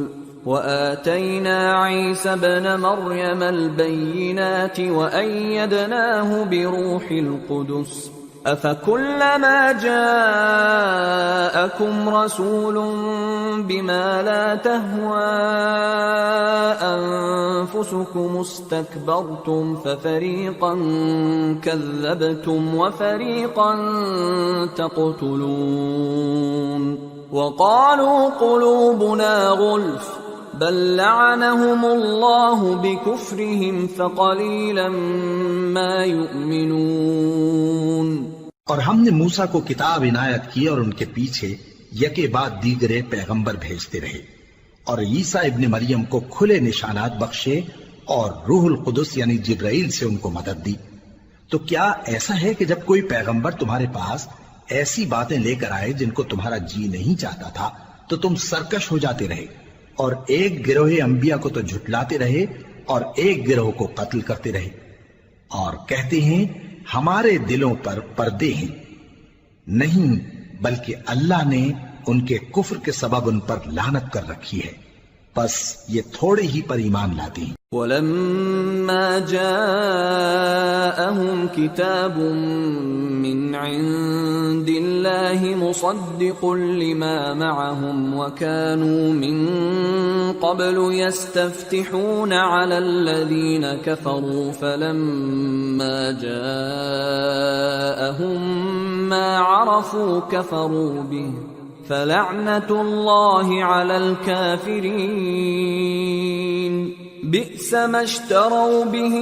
وَآتَيْنَا عِيسَى ابْنَ مَرْيَمَ الْبَيِّنَاتِ وَأَيَّدْنَاهُ بِرُوحِ الْقُدُسِ أَفَكُلَّمَا جَاءَكُمْ رَسُولٌ بِمَا لَا تَهْوَى أَنفُسُكُمُ اسْتَكْبَرْتُمْ فَفَرِيقًا كَذَّبْتُمْ وَفَرِيقًا تَقْتُلُونَ وَقَالُوا قُلُوبُنَا غُلْفٌ بَل لَّعَنَهُمُ اللَّهُ بِكُفْرِهِمْ فَقَلِيلًا مَّا يُؤْمِنُونَ۔ اور ہم نے موسیٰ کو کتاب عنایت کی اور ان کے پیچھے یکے بعد دیگرے پیغمبر بھیجتے رہے، اور عیسیٰ ابن مریم کو کھلے نشانات بخشے اور روح القدس یعنی جبرائیل سے ان کو مدد دی۔ تو کیا ایسا ہے کہ جب کوئی پیغمبر تمہارے پاس ایسی باتیں لے کر آئے جن کو تمہارا جی نہیں چاہتا تھا تو تم سرکش ہو جاتے رہے، اور ایک گروہ انبیاء کو تو جھٹلاتے رہے اور ایک گروہ کو قتل کرتے رہے، اور کہتے ہیں ہمارے دلوں پر پردے ہیں؟ نہیں، بلکہ اللہ نے ان کے کفر کے سبب ان پر لعنت کر رکھی ہے، بس یہ تھوڑے ہی پر ایمان لاتے ہیں۔ وَلَمَّا جَاءَهُمْ كِتَابٌ مِّنْ عِندِ اللَّهِ مُصَدِّقٌ لِّمَا مَعَهُمْ وَكَانُوا مِن قَبْلُ يَسْتَفْتِحُونَ عَلَى الَّذِينَ كَفَرُوا فَلَمَّا جَاءَهُم مَّا عَرَفُوا كَفَرُوا بِهِ فَلَعْنَةُ اللَّهِ عَلَى الْكَافِرِينَ بئس ما اشتروا به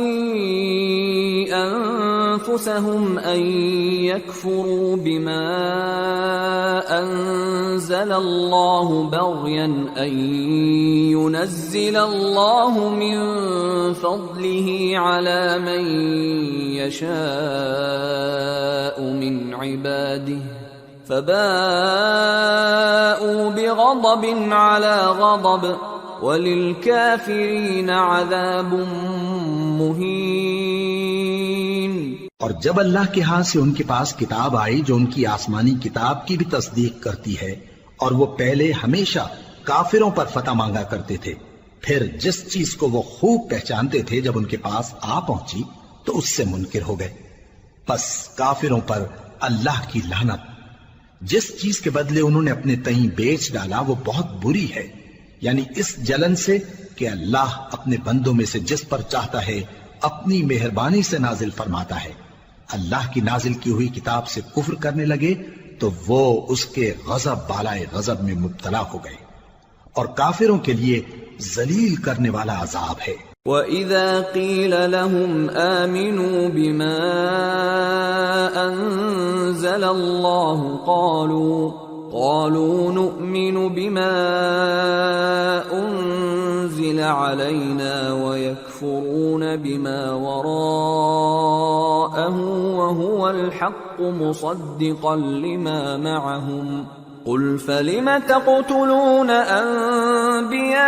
أنفسهم أن يكفروا بما أنزل الله بغيا أن ينزل الله من فضله على من يشاء من عباده فباءوا بغضب على غضب وَلِلْكَافِرِينَ عَذَابٌ مُّهِينٌ۔ اور جب اللہ کے ہاں سے ان کے پاس کتاب آئی جو ان کی آسمانی کتاب کی بھی تصدیق کرتی ہے، اور وہ پہلے ہمیشہ کافروں پر فتح مانگا کرتے تھے، پھر جس چیز کو وہ خوب پہچانتے تھے جب ان کے پاس آ پہنچی تو اس سے منکر ہو گئے، پس کافروں پر اللہ کی لعنت۔ جس چیز کے بدلے انہوں نے اپنے تئیں بیچ ڈالا وہ بہت بری ہے، یعنی اس جلن سے کہ اللہ اپنے بندوں میں سے جس پر چاہتا ہے اپنی مہربانی سے نازل فرماتا ہے۔ اللہ کی نازل کی ہوئی کتاب سے کفر کرنے لگے تو وہ اس کے غضب بالائے غضب میں مبتلا ہو گئے، اور کافروں کے لیے ذلیل کرنے والا عذاب ہے۔ وَإِذَا قِيلَ لَهُمْ آمِنُوا بِمَا أَنزَلَ اللَّهُ قالوا نؤمن بما أنزل علينا ويكفرون بما وراءه وهو الحق مصدقا لما معهم قل فلم تقتلون أنبياء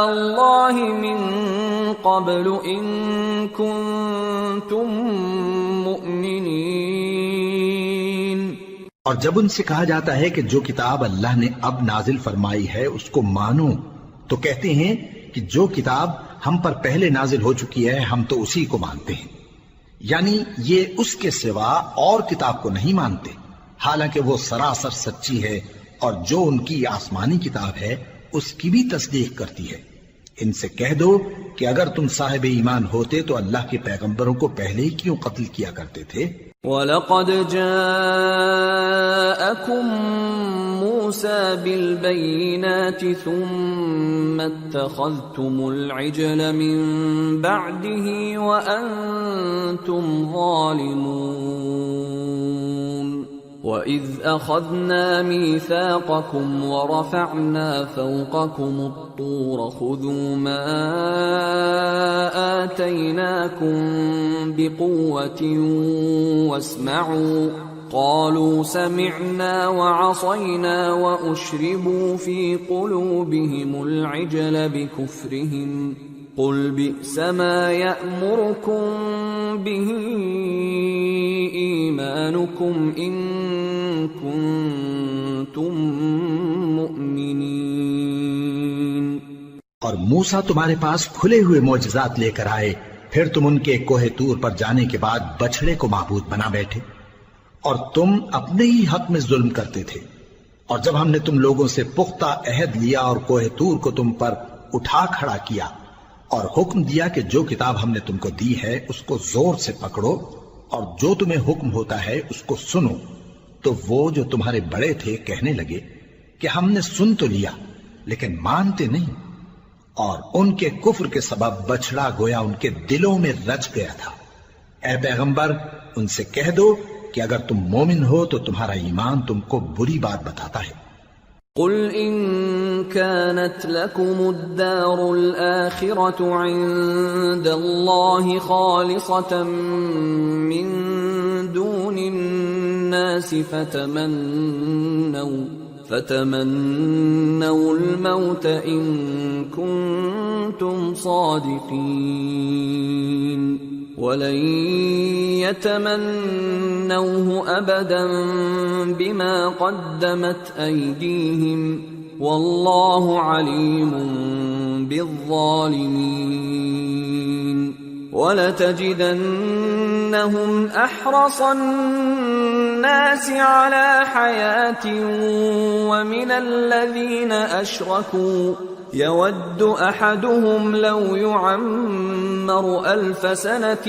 الله قبل إن كنتم مؤمنين. اور جب ان سے کہا جاتا ہے کہ جو کتاب اللہ نے اب نازل فرمائی ہے اس کو مانو، تو کہتے ہیں کہ جو کتاب ہم پر پہلے نازل ہو چکی ہے ہم تو اسی کو مانتے ہیں، یعنی یہ اس کے سوا اور کتاب کو نہیں مانتے، حالانکہ وہ سراسر سچی ہے اور جو ان کی آسمانی کتاب ہے اس کی بھی تصدیق کرتی ہے. ان سے کہہ دو کہ اگر تم صاحب ایمان ہوتے تو اللہ کے پیغمبروں کو پہلے ہی کیوں قتل کیا کرتے تھے؟ وَلَقَدْ جَاءَكُم مُوسَى بِالْبَيِّنَاتِ ثُمَّ اتَّخَذْتُمُ الْعِجْلَ مِن بَعْدِهِ وَأَنتُمْ ظَالِمُونَ. وَإِذْ أَخَذْنَا مِيثَاقَكُمْ وَرَفَعْنَا فَوْقَكُمُ الطُّورَ خُذُوا مَا آتَيْنَاكُمْ بِقُوَّةٍ وَاسْمَعُوا قَالُوا سَمِعْنَا وَعَصَيْنَا وَأُشْرِبُوا فِي قُلُوبِهِمُ الْعِجْلَ بِكُفْرِهِمْ قُلْ بِئْسَ مَا يَأْمُرُكُمْ بِهِ إِيمَانُكُمْ إِن كُنتُم مُؤْمِنِينَ. اور موسیٰ تمہارے پاس کھلے ہوئے معجزات لے کر آئے، پھر تم ان کے کوہ طور پر جانے کے بعد بچڑے کو معبود بنا بیٹھے، اور تم اپنے ہی حق میں ظلم کرتے تھے. اور جب ہم نے تم لوگوں سے پختہ عہد لیا اور کوہ طور کو تم پر اٹھا کھڑا کیا اور حکم دیا کہ جو کتاب ہم نے تم کو دی ہے اس کو زور سے پکڑو اور جو تمہیں حکم ہوتا ہے اس کو سنو، تو وہ جو تمہارے بڑے تھے کہنے لگے کہ ہم نے سن تو لیا لیکن مانتے نہیں، اور ان کے کفر کے سبب بچڑا گویا ان کے دلوں میں رچ گیا تھا. اے پیغمبر ان سے کہہ دو کہ اگر تم مومن ہو تو تمہارا ایمان تم کو بری بات بتاتا ہے. قل إن كانت لكم الدار الآخرة عند الله خالصة من دون الناس فتمنوا الموت إن كنتم صادقين ولن يتمنوه أبدا بما قدمت أيديهم والله عليم بالظالمين. ولتجدنهم أحرص الناس على حياة ومن الذين أشركوا يود أحدهم لو يعمر 1000 سنة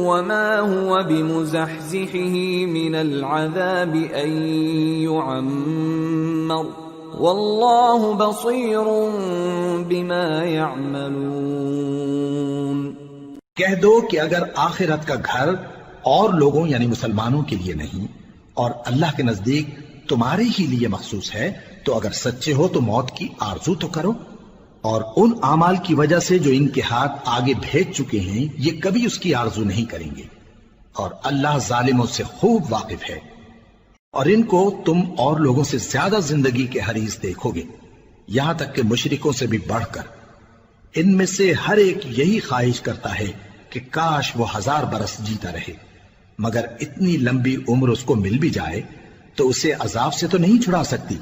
وما هو بمزحزحه من العذاب أن يعمر والله بصير بما يعملون. کہہ دو کہ اگر آخرت کا گھر اور لوگوں یعنی مسلمانوں کے لیے نہیں اور اللہ کے نزدیک تمہارے ہی لیے مخصوص ہے تو اگر سچے ہو تو موت کی آرزو تو کرو، اور ان اعمال کی وجہ سے جو ان کے ہاتھ آگے بھیج چکے ہیں یہ کبھی اس کی آرزو نہیں کریں گے، اور اللہ ظالموں سے خوب واقف ہے. اور ان کو تم اور لوگوں سے زیادہ زندگی کے حریص دیکھو گے، یہاں تک کہ مشرکوں سے بھی بڑھ کر. ان میں سے ہر ایک یہی خواہش کرتا ہے کہ کاش وہ 1000 برس جیتا رہے، مگر اتنی لمبی عمر اس کو مل بھی جائے تو اسے عذاب سے تو نہیں چھڑا سکتی،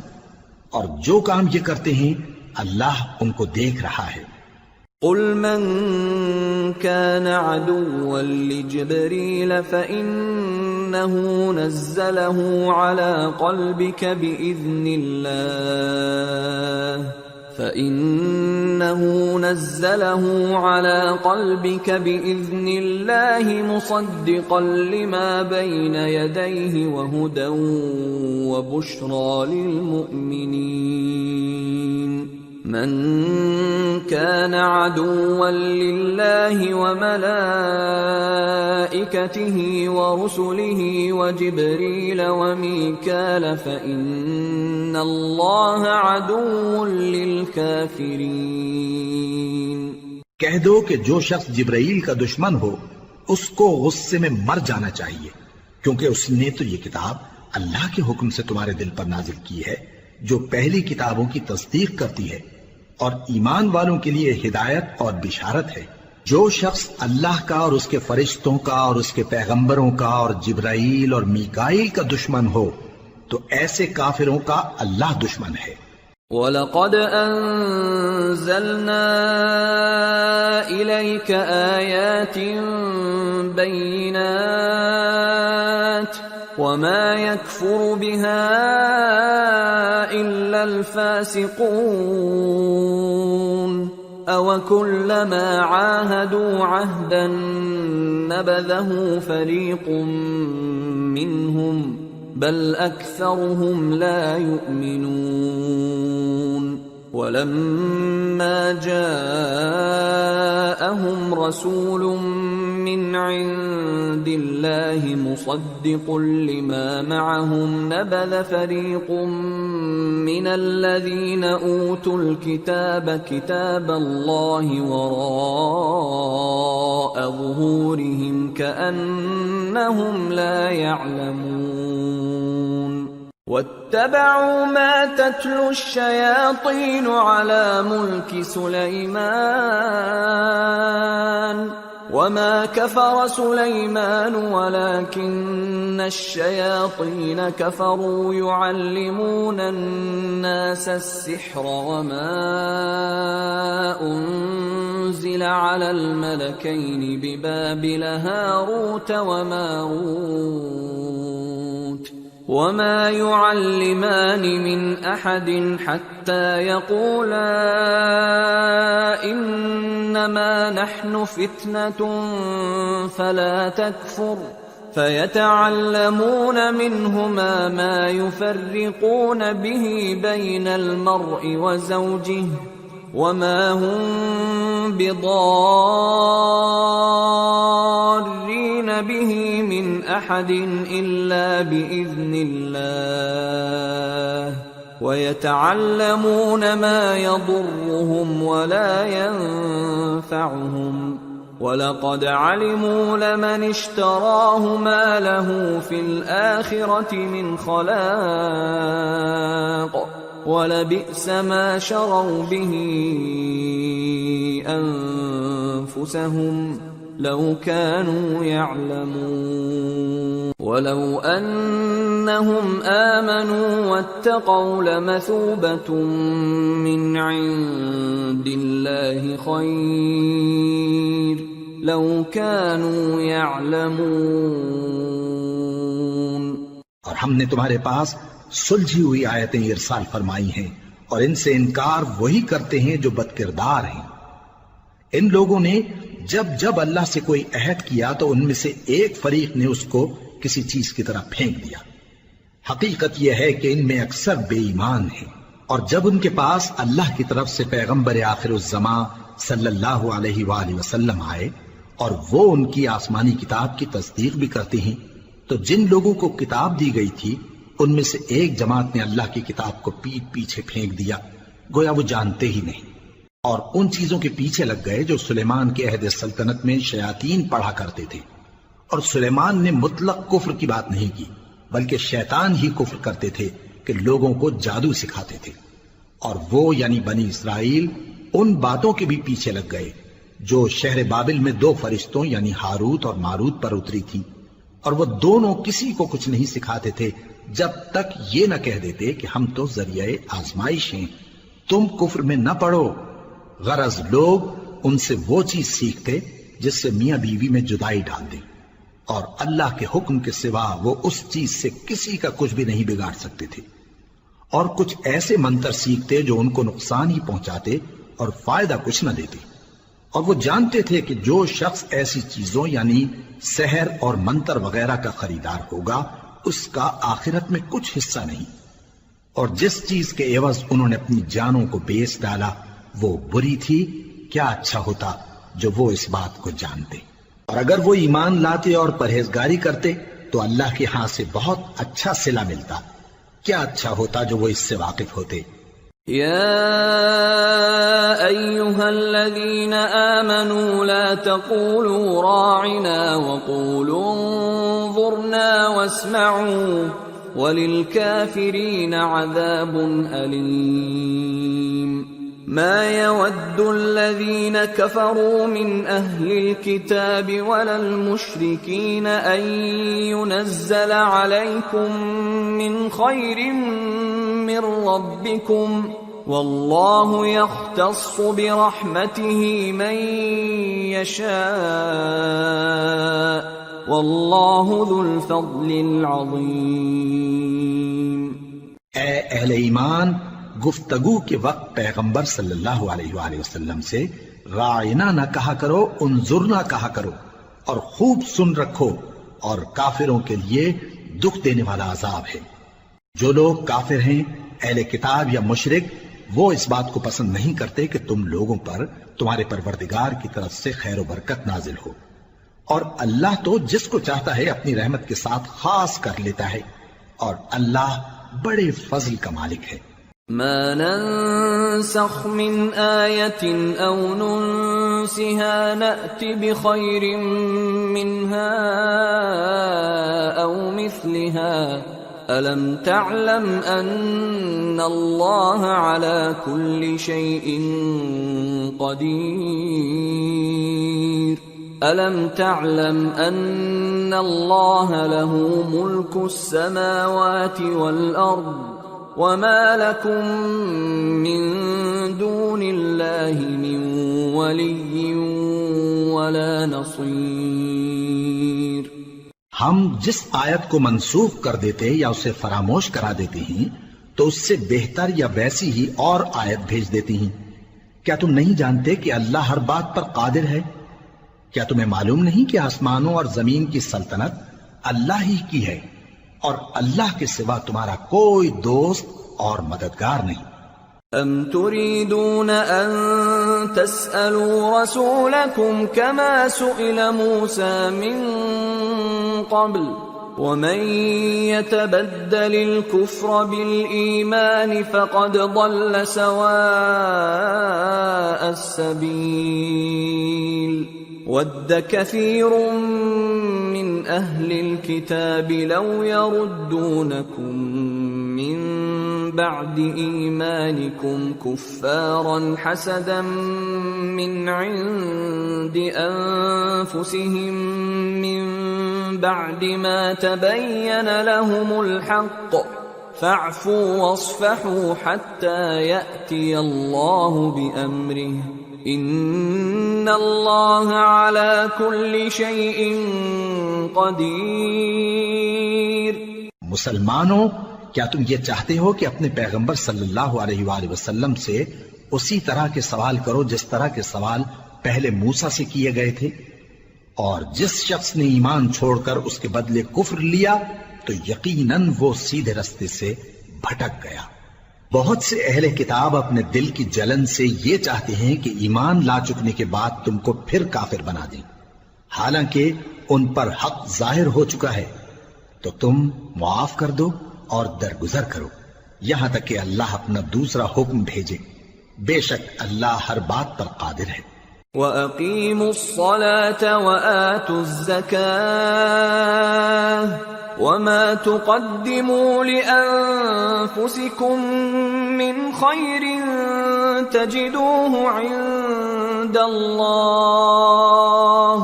اور جو کام یہ کرتے ہیں اللہ ان کو دیکھ رہا ہے. قل من كان عدوا لجبريل فإنه نزله على قلبك بإذن الله مصدقا لما بين يديه وهدى وبشرى للمؤمنين. من كان عدوا لله وملائكته ورسله وجبريل وميكال فإن الله عدو للكافرين. کہہ دو کہ جو شخص جبرائیل کا دشمن ہو اس کو غصے میں مر جانا چاہیے، کیونکہ اس نے تو یہ کتاب اللہ کے حکم سے تمہارے دل پر نازل کی ہے جو پہلی کتابوں کی تصدیق کرتی ہے اور ایمان والوں کے لیے ہدایت اور بشارت ہے. جو شخص اللہ کا اور اس کے فرشتوں کا اور اس کے پیغمبروں کا اور جبرائیل اور میکائیل کا دشمن ہو تو ایسے کافروں کا اللہ دشمن ہے۔ وَلَقَدْ أَنزَلْنَا إِلَيْكَ آيَاتٍ بَيِّنَاتٍ وَمَا يَكْفُرُ بِهَا إِلَّا الْفَاسِقُونَ أَوَكُلَّمَا عَاهَدُوا عَهْدًا نَبَذَهُ فَرِيقٌ مِّنْهُمْ بل أكثرهم لا يؤمنون ولما جاءهم رسول من عند الله مصدق لما معهم نبذ فريق من الذين أوتوا الكتاب كتاب الله وراء ظهورهم كأنهم لا يعلمون واتبعوا ما تتلو الشياطين على ملك سليمان وما كفر سليمان ولكن الشياطين كفروا يعلمون الناس السحر وما أنزل على الملكين ببابل هاروت وماروت وما يعلمان من أحد حتى يقولا إنما نحن فتنة فلا تكفر فيتعلمون منهما ما يفرقون به بين المرء وزوجه وما هم بضارين به من أحد إلا بإذن الله ويتعلمون ما يضرهم ولا ينفعهم وَلَقَدْ عَلِمُوا لَمَنِ اشْتَرَاهُ مَا لَهُ فِي الْآخِرَةِ مِنْ خَلَاقٍ وَلَبِئْسَ مَا شَرَوْا بِهِ أَنفُسَهُمْ لَوْ كَانُوا يَعْلَمُونَ وَلَوْ أَنَّهُمْ آمَنُوا وَاتَّقَوْا لَمَثُوبَةٌ مِّنْ عِندِ اللَّهِ خَيْرٌ لَوْ كَانُوا يَعْلَمُونَ۔ اور ہم نے تمہارے پاس سلجھی ہوئی آیتیں ارسال فرمائی ہیں اور ان سے انکار وہی کرتے ہیں جو بد کردار ہیں۔ ان لوگوں نے جب جب اللہ سے کوئی عہد کیا تو ان میں سے ایک فریق نے اس کو کسی چیز کی طرح پھینک دیا۔ حقیقت یہ ہے کہ ان میں اکثر بے ایمان ہیں، اور جب ان کے پاس اللہ کی طرف سے پیغمبر آخر الزماں صلی اللہ علیہ وآلہ وسلم آئے اور وہ ان کی آسمانی کتاب کی تصدیق بھی کرتے ہیں، تو جن لوگوں کو کتاب دی گئی تھی ان میں سے ایک جماعت نے اللہ کی کتاب کو پیٹ پیچھے پھینک دیا، گویا وہ جانتے ہی نہیں، اور ان چیزوں کے پیچھے لگ گئے جو سلیمان کے عہد سلطنت میں شیاطین پڑھا کرتے تھے۔ اور سلیمان نے مطلق کفر کی بات نہیں کی، بلکہ شیطان ہی کفر کرتے تھے کہ لوگوں کو جادو سکھاتے تھے، اور وہ یعنی بنی اسرائیل ان باتوں کے بھی پیچھے لگ گئے جو شہر بابل میں دو فرشتوں یعنی ہاروت اور ماروت پر اتری تھی، اور وہ دونوں کسی کو کچھ نہیں سکھاتے تھے جب تک یہ نہ کہہ دیتے کہ ہم تو ذریعہ آزمائش ہیں، تم کفر میں نہ پڑو۔ غرض لوگ ان سے وہ چیز سیکھتے جس سے میاں بیوی میں جدائی ڈال دیں، اور اللہ کے حکم کے سوا وہ اس چیز سے کسی کا کچھ بھی نہیں بگاڑ سکتے تھے، اور کچھ ایسے منتر سیکھتے جو ان کو نقصان ہی پہنچاتے اور فائدہ کچھ نہ دیتے، اور وہ جانتے تھے کہ جو شخص ایسی چیزوں یعنی سحر اور منتر وغیرہ کا خریدار ہوگا اس کا آخرت میں کچھ حصہ نہیں، اور جس چیز کے عوض انہوں نے اپنی جانوں کو بیچ ڈالا وہ بری تھی، کیا اچھا ہوتا جو وہ اس بات کو جانتے، اور اگر وہ ایمان لاتے اور پرہیزگاری کرتے تو اللہ کے ہاں سے بہت اچھا صلہ ملتا، کیا اچھا ہوتا جو وہ اس سے واقف ہوتے۔ يا أيها الذين آمنوا لا تقولوا راعنا وقولوا انظرنا واسمعوا وللكافرين عذاب أليم ما يود الذين كفروا من أهل الكتاب ولا المشركين أن ينزل عليكم من خير من ربكم والله يختص برحمته من يشاء والله ذو الفضل العظيم۔ اے اہل ایمان، گفتگو کے وقت پیغمبر صلی اللہ علیہ وآلہ وسلم سے راعنا نہ کہا کرو، انظرنا کہا کرو، اور خوب سن رکھو، اور کافروں کے لیے دکھ دینے والا عذاب ہے۔ جو لوگ کافر ہیں، اہل کتاب یا مشرک، وہ اس بات کو پسند نہیں کرتے کہ تم لوگوں پر تمہارے پروردگار کی طرف سے خیر و برکت نازل ہو، اور اللہ تو جس کو چاہتا ہے اپنی رحمت کے ساتھ خاص کر لیتا ہے، اور اللہ بڑے فضل کا مالک ہے۔ ما ننسخ من آية أو ننسها نأت بخير منها أو مثلها ألم تعلم أن الله على كل شيء قدير ألم تعلم أن الله له ملك السماوات والأرض وما لكم من دون الله من ولي ولا نصير۔ ہم جس آیت کو منسوخ کر دیتے یا اسے فراموش کرا دیتے ہیں تو اس سے بہتر یا ویسی ہی اور آیت بھیج دیتی ہیں۔ کیا تم نہیں جانتے کہ اللہ ہر بات پر قادر ہے؟ کیا تمہیں معلوم نہیں کہ آسمانوں اور زمین کی سلطنت اللہ ہی کی ہے، اور اللہ کے سوا تمہارا کوئی دوست اور مددگار نہیں۔ ام تريدون ان تسألوا رسولكم كما سئل موسى من قبل ومن يتبدل الكفر بالإيمان فقد ضل سواء السبيل ود كثير من أهل الكتاب لو يردونكم من بعد إيمانكم كفارا حسدا من عند أنفسهم من بعد ما تبين لهم الحق فاعفوا واصفحوا حتى يأتي الله بأمره ان اللہ علی کل شیء قدیر۔ مسلمانوں، کیا تم یہ چاہتے ہو کہ اپنے پیغمبر صلی اللہ علیہ وآلہ وسلم سے اسی طرح کے سوال کرو جس طرح کے سوال پہلے موسیٰ سے کیے گئے تھے؟ اور جس شخص نے ایمان چھوڑ کر اس کے بدلے کفر لیا تو یقیناً وہ سیدھے رستے سے بھٹک گیا۔ بہت سے اہل کتاب اپنے دل کی جلن سے یہ چاہتے ہیں کہ ایمان لا چکنے کے بعد تم کو پھر کافر بنا دیں، حالانکہ ان پر حق ظاہر ہو چکا ہے، تو تم معاف کر دو اور درگزر کرو یہاں تک کہ اللہ اپنا دوسرا حکم بھیجے، بے شک اللہ ہر بات پر قادر ہے۔ وَأَقِيمُوا الصَّلَاةَ وَآتُوا الزَّكَاةَ وَمَا تُقَدِّمُوا لِأَنفُسِكُم مِّنْ خَيْرٍ تَجِدُوهُ عِندَ اللَّهِ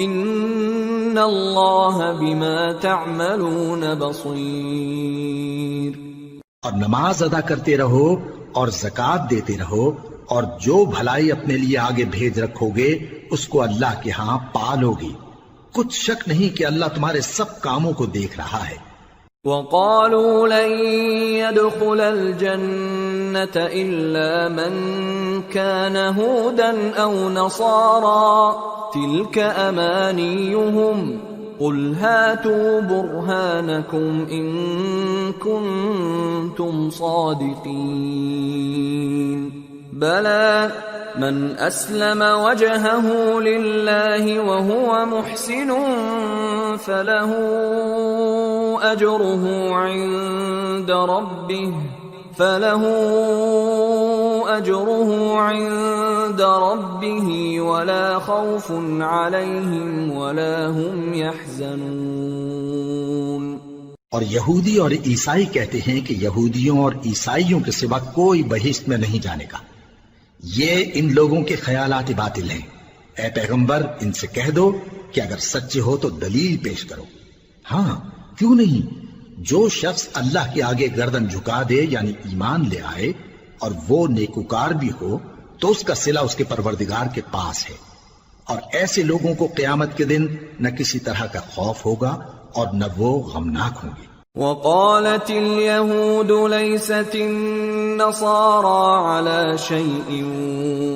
إِنَّ اللَّهَ بِمَا تَعْمَلُونَ بَصِيرٌ۔ اور نماز ادا کرتے رہو اور زکوٰۃ دیتے رہو، اور جو بھلائی اپنے لیے آگے بھیج رکھو گے اس کو اللہ کے ہاں پالو گے، کچھ شک نہیں کہ اللہ تمہارے سب کاموں کو دیکھ رہا ہے۔ وَقَالُوا لَن يَدْخُلَ الْجَنَّةَ إِلَّا مَن كَانَ هُودًا أَوْ نَصَارَىٰ تِلْكَ أَمَانِيُّهُمْ قُلْ هَاتُوا بُرْهَانَكُمْ إِن كُنتُمْ صَادِقِينَ بَلَىٰ من أسلم وجهه لله وهو محسن فله أجره عند ربه ولا خوف عليهم ولا هم يحزنون۔ اور یہودی اور عیسائی کہتے ہیں کہ یہودیوں اور عیسائیوں کے سوا کوئی بہشت میں نہیں جانے گا، یہ ان لوگوں کے خیالات باطل ہیں. اے پیغمبر ان سے کہہ دو کہ اگر سچے ہو تو دلیل پیش کرو. ہاں کیوں نہیں، جو شخص اللہ کے آگے گردن جھکا دے یعنی ایمان لے آئے اور وہ نیکوکار بھی ہو تو اس کا صلہ اس کے پروردگار کے پاس ہے. اور ایسے لوگوں کو قیامت کے دن نہ کسی طرح کا خوف ہوگا اور نہ وہ غمناک ہوں گے. وقالت اليهود ليست النصارى على شيء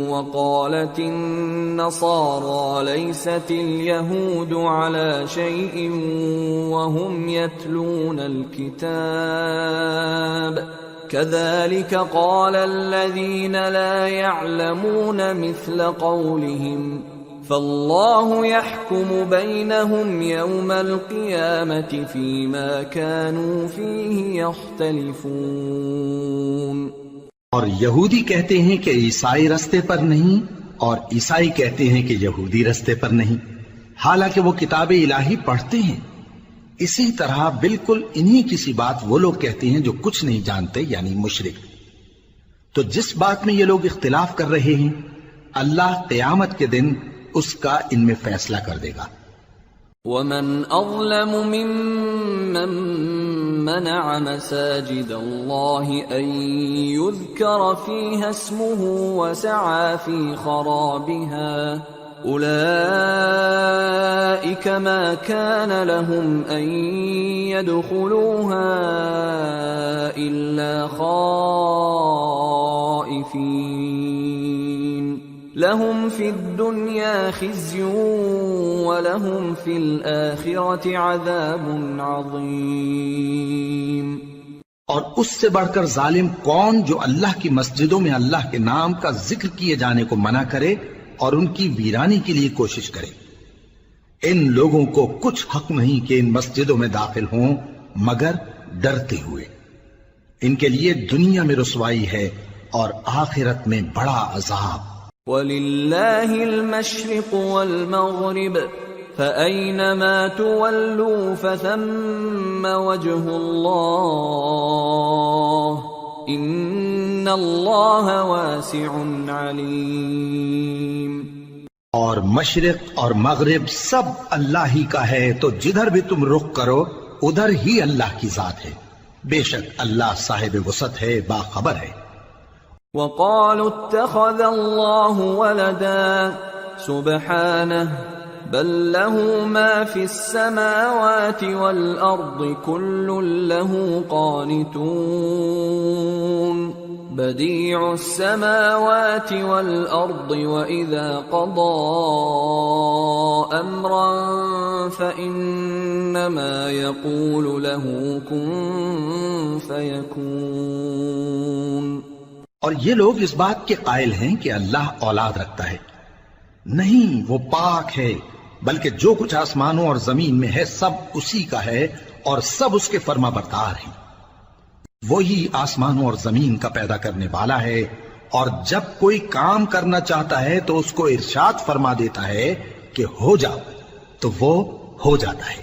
وقالت النصارى ليست اليهود على شيء وهم يتلون الكتاب كذلك قال الذين لا يعلمون مثل قولهم فالله يحكم بينهم يوم القيامة فيما كانوا فيه يختلفون. اور یہودی کہتے ہیں کہ عیسائی رستے پر نہیں اور عیسائی کہتے ہیں کہ یہودی رستے پر نہیں، حالانکہ وہ کتاب الہی پڑھتے ہیں. اسی طرح بالکل انہی کسی بات وہ لوگ کہتے ہیں جو کچھ نہیں جانتے یعنی مشرک. تو جس بات میں یہ لوگ اختلاف کر رہے ہیں اللہ قیامت کے دن اس کا ان میں فیصلہ کر دے گا. ومن اظلم ممن منع مساجد الله ان يذكر فيها اسمه وسعى في خرابها اولئك ما كان لهم ان يدخلوها الا خائفين لهم في الدنيا خزي ولهم في الآخرة عذاب عظيم. اور اس سے بڑھ کر ظالم کون جو اللہ کی مسجدوں میں اللہ کے نام کا ذکر کیے جانے کو منع کرے اور ان کی ویرانی کے لیے کوشش کرے. ان لوگوں کو کچھ حق نہیں کہ ان مسجدوں میں داخل ہوں مگر ڈرتے ہوئے. ان کے لیے دنیا میں رسوائی ہے اور آخرت میں بڑا عذاب. وَلِلَّهِ الْمَشْرِقُ وَالْمَغْرِبُ فَأَيْنَمَا تُوَلُّوا فَثَمَّ وَجْهُ اللَّهِ إِنَّ اللَّهَ وَاسِعٌ عَلِيمٌ. اور مشرق اور مغرب سب اللہ ہی کا ہے، تو جدھر بھی تم رخ کرو ادھر ہی اللہ کی ذات ہے. بے شک اللہ صاحب وسعت ہے، باخبر ہے. وقالوا اتخذ الله ولدا سبحانه بل له ما في السماوات والأرض كل له قانتون بديع السماوات والأرض وإذا قضى أمرا فإنما يقول له كن فيكون. اور یہ لوگ اس بات کے قائل ہیں کہ اللہ اولاد رکھتا ہے. نہیں، وہ پاک ہے، بلکہ جو کچھ آسمانوں اور زمین میں ہے سب اسی کا ہے اور سب اس کے فرما بردار ہیں. وہی آسمانوں اور زمین کا پیدا کرنے والا ہے، اور جب کوئی کام کرنا چاہتا ہے تو اس کو ارشاد فرما دیتا ہے کہ ہو جاؤ تو وہ ہو جاتا ہے.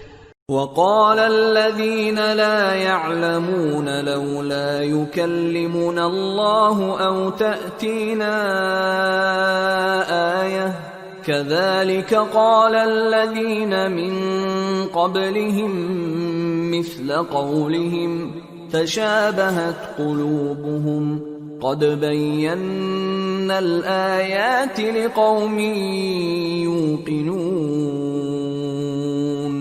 وقال الذين لا يعلمون لولا يكلمنا الله أو تأتينا آية كذلك قال الذين من قبلهم مثل قولهم تشابهت قلوبهم قد بينا الآيات لقوم يوقنون.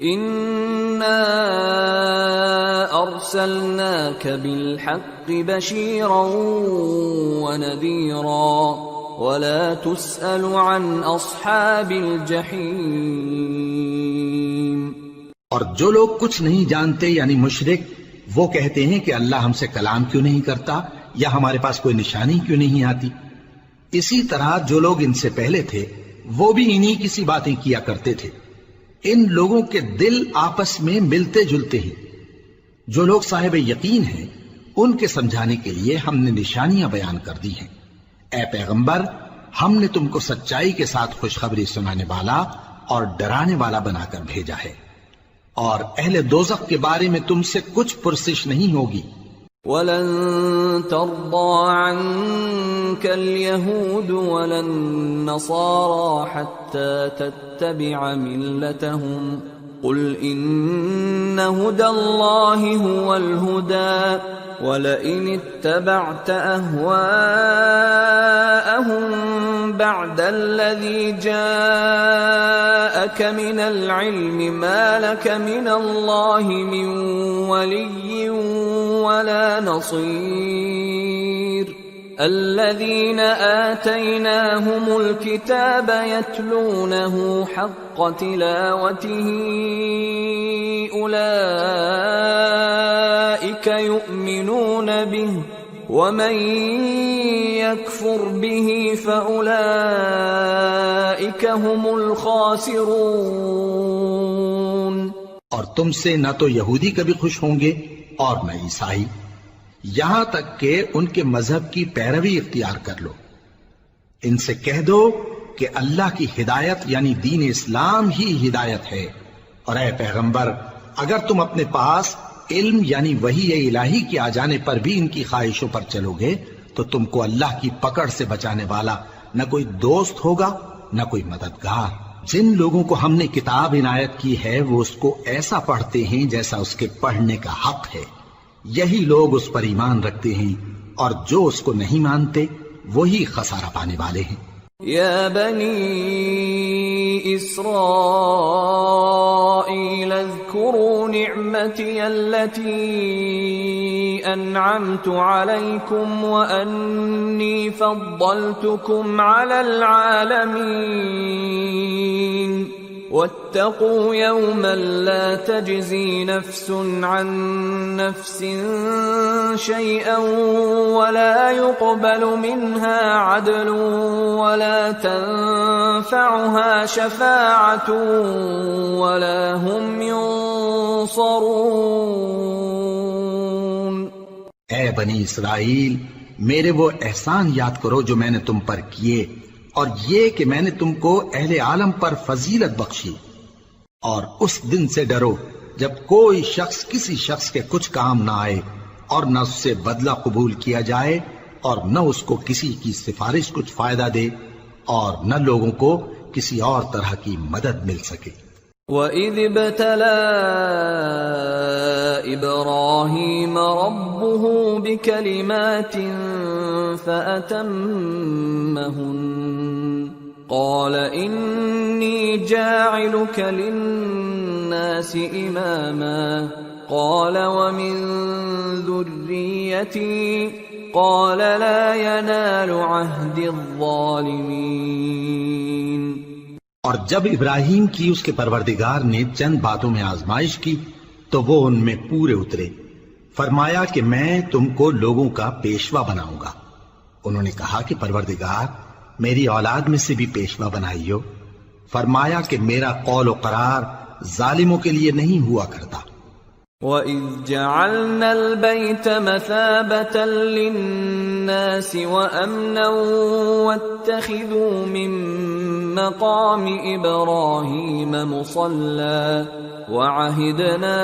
إِنَّا أَرْسَلْنَاكَ بِالْحَقِّ بَشِيرًا وَنَذِيرًا وَلَا تُسْأَلُ عَنْ أَصْحَابِ الْجَحِيمِ. اور جو لوگ کچھ نہیں جانتے یعنی مشرک وہ کہتے ہیں کہ اللہ ہم سے کلام کیوں نہیں کرتا یا ہمارے پاس کوئی نشانی کیوں نہیں آتی. اسی طرح جو لوگ ان سے پہلے تھے وہ بھی انہی کسی باتیں کیا کرتے تھے. ان لوگوں کے دل آپس میں ملتے جلتے ہیں. جو لوگ صاحب یقین ہیں ان کے سمجھانے کے لیے ہم نے نشانیاں بیان کر دی ہیں. اے پیغمبر ہم نے تم کو سچائی کے ساتھ خوشخبری سنانے والا اور ڈرانے والا بنا کر بھیجا ہے. اور اہل دوزخ کے بارے میں تم سے کچھ پرسش نہیں ہوگی. ولن ترضى عنك اليهود ولا النصارى حتى تتبع ملتهم قل إن هدى الله هو الهدى ولئن اتبعت أهواءهم بعد الذي جاءك من العلم ما لك من الله من ولي ولا نصير الذين آتيناهم الكتاب يتلونه حق تلاوته أولئك يؤمنون به ومن يكفر به فأولئك هم الخاسرون۔ اور تم سے نہ تو یہودی کبھی خوش ہوں گے اور نہ عیسائی، یہاں تک کہ ان کے مذہب کی پیروی اختیار کر لو۔ ان سے کہہ دو کہ اللہ کی ہدایت یعنی دین اسلام ہی ہدایت ہے، اور اے پیغمبر اگر تم اپنے پاس علم یعنی وحی الہی کے آ جانے پر بھی ان کی خواہشوں پر چلو گے تو تم کو اللہ کی پکڑ سے بچانے والا نہ کوئی دوست ہوگا نہ کوئی مددگار۔ جن لوگوں کو ہم نے کتاب عنایت کی ہے وہ اس کو ایسا پڑھتے ہیں جیسا اس کے پڑھنے کا حق ہے، یہی لوگ اس پر ایمان رکھتے ہیں، اور جو اس کو نہیں مانتے وہی خسارہ پانے والے ہیں۔ یا بنی اسرائیل اذکروا نعمتی التي انعمت علیکم وانی فضلتکم علی العالمین واتقوا يوما لا تجزي نفس عن نفس شيئا ولا يقبل منها عدل ولا تنفعها شفاعة ولا هم ينصرون۔ اے بنی اسرائیل، میرے وہ احسان یاد کرو جو میں نے تم پر کیے، اور یہ کہ میں نے تم کو اہل عالم پر فضیلت بخشی، اور اس دن سے ڈرو جب کوئی شخص کسی شخص کے کچھ کام نہ آئے، اور نہ اس سے بدلہ قبول کیا جائے، اور نہ اس کو کسی کی سفارش کچھ فائدہ دے، اور نہ لوگوں کو کسی اور طرح کی مدد مل سکے۔ وَإِذِ ابْتَلَى إِبْرَاهِيمَ رَبُّهُ بِكَلِمَاتٍ فَأَتَمَّهُنَّ قَالَ إِنِّي جَاعِلُكَ لِلنَّاسِ إِمَامًا قَالَ وَمِن ذُرِّيَّتِي قَالَ لَا يَنَالُ عَهْدِ الظَّالِمِينَ۔ اور جب ابراہیم کی اس کے پروردگار نے چند باتوں میں آزمائش کی تو وہ ان میں پورے اترے۔ فرمایا کہ میں تم کو لوگوں کا پیشوا بناؤں گا۔ انہوں نے کہا کہ پروردگار میری اولاد میں سے بھی پیشوا بنائیو۔ فرمایا کہ میرا قول و قرار ظالموں کے لیے نہیں ہوا کرتا۔ وَإِذْ جَعَلْنَا الْبَيْتَ مَثَابَةً لِلنَّاسِ وَأَمْنًا وَاتَّخِذُوا مِن مَّقَامِ إِبْرَاهِيمَ مُصَلًّى وَعَهِدْنَا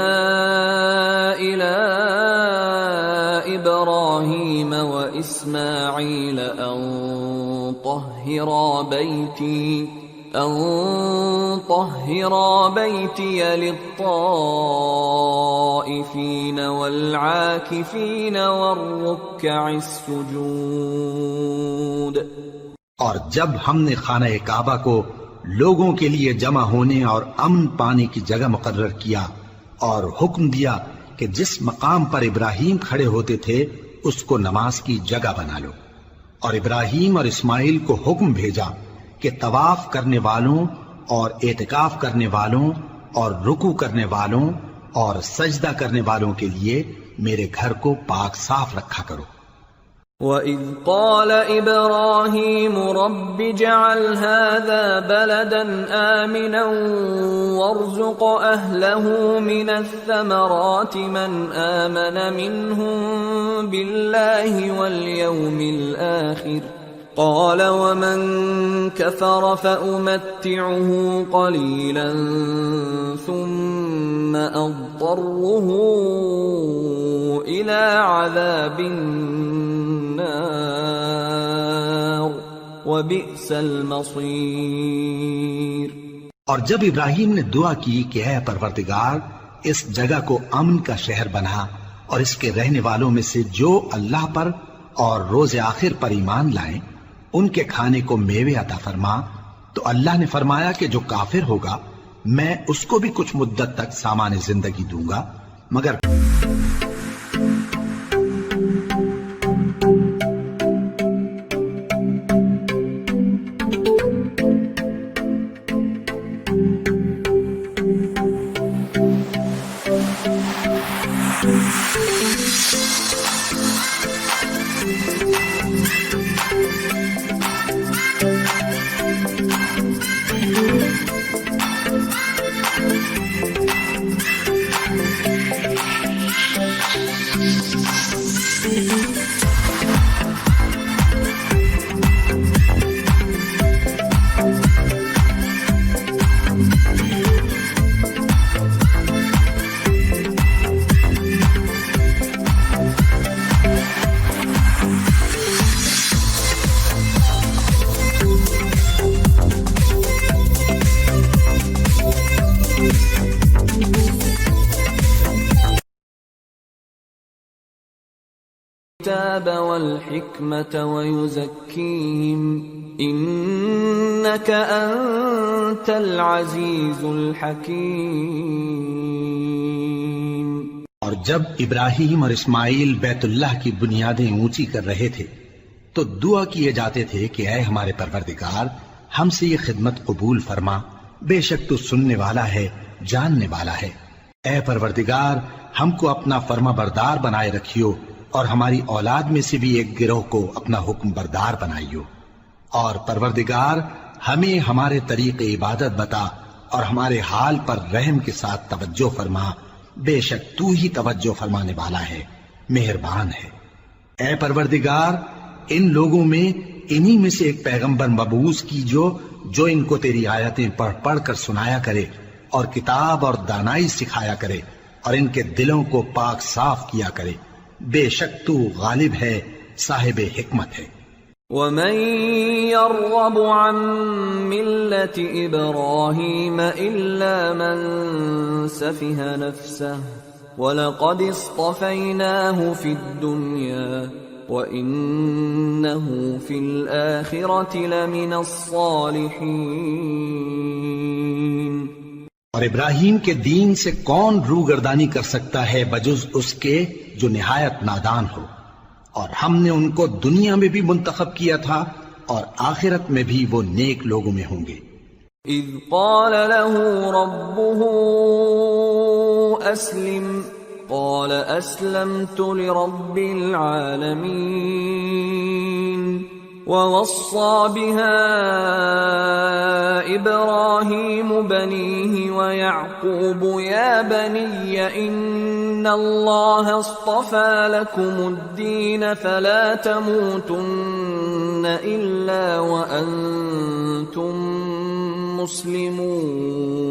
إِلَىٰ إِبْرَاهِيمَ وَإِسْمَاعِيلَ أَن طَهِّرَا بَيْتِيَ لِلطَّائِفِينَ وَالْعَاكِفِينَ وَالرُّكَّعِ السُّجُودِ۔ اور جب ہم نے خانہ کعبہ کو لوگوں کے لیے جمع ہونے اور امن پانے کی جگہ مقرر کیا، اور حکم دیا کہ جس مقام پر ابراہیم کھڑے ہوتے تھے اس کو نماز کی جگہ بنا لو، اور ابراہیم اور اسماعیل کو حکم بھیجا کہ طواف کرنے والوں اور اعتکاف کرنے والوں اور رکوع کرنے والوں اور سجدہ کرنے والوں کے لیے میرے گھر کو پاک صاف رکھا کرو۔ وَإِذْ قَالَ إِبْرَاهِيمُ رَبِّ اجْعَلْ هَٰذَا بَلَدًا آمِنًا وَارْزُقْ أَهْلَهُ مِنَ الثَّمَرَاتِ مَنْ آمَنَ مِنْهُم بِاللَّهِ وَالْيَوْمِ الْآخِرِ قال ومن كفر فأمتعه قليلا ثم أضطره إلى عذاب النار وبئس المصير۔ اور جب ابراہیم نے دعا کی کہ اے پروردگار اس جگہ کو امن کا شہر بنا اور اس کے رہنے والوں میں سے جو اللہ پر اور روز آخر پر ایمان لائیں ان کے کھانے کو میوے عطا فرما، تو اللہ نے فرمایا کہ جو کافر ہوگا میں اس کو بھی کچھ مدت تک سامان زندگی دوں گا، مگر الكتاب والحكمة ويزكيهم إنك أنت العزيز الحكيم۔ اور جب ابراہیم اور اسماعیل بیت اللہ کی بنیادیں اونچی کر رہے تھے تو دعا کیے جاتے تھے کہ اے ہمارے پروردگار ہم سے یہ خدمت قبول فرما، بے شک تو سننے والا ہے جاننے والا ہے۔ اے پروردگار ہم کو اپنا فرما بردار بنائے رکھیو اور ہماری اولاد میں سے بھی ایک گروہ کو اپنا حکم بردار بنائیو، اور پروردگار ہمیں ہمارے طریق عبادت بتا اور ہمارے حال پر رحم کے ساتھ توجہ فرما، بے شک تو ہی توجہ فرمانے والا ہے، مہربان ہے۔ اے پروردگار ان لوگوں میں انہی میں سے ایک پیغمبر مبعوث کی جو ان کو تیری آیتیں پڑھ پڑھ کر سنایا کرے اور کتاب اور دانائی سکھایا کرے اور ان کے دلوں کو پاک صاف کیا کرے، بے شک تو غالب ہے، صاحب حکمت ہے۔ وَمَن يَرْغَبُ عَن مِّلَّةِ إِبْرَاهِيمَ إِلَّا مَن سَفِهَ نَفْسَهُ وَلَقَدِ اصْطَفَيْنَاهُ فِي الدُّنْيَا وَإِنَّهُ فِي الْآخِرَةِ لَمِنَ الصَّالِحِينَ۔ اور ابراہیم کے دین سے کون روگردانی کر سکتا ہے بجز اس کے جو نہایت نادان ہو، اور ہم نے ان کو دنیا میں بھی منتخب کیا تھا اور آخرت میں بھی وہ نیک لوگوں میں ہوں گے۔ اذ قال له ربه اسلم قال اسلمت لرب العالمين ووصى بها إبراهيم بنيه ويعقوب يا بني إن الله اصطفى لكم الدين فلا تموتن إلا وأنتم مسلمون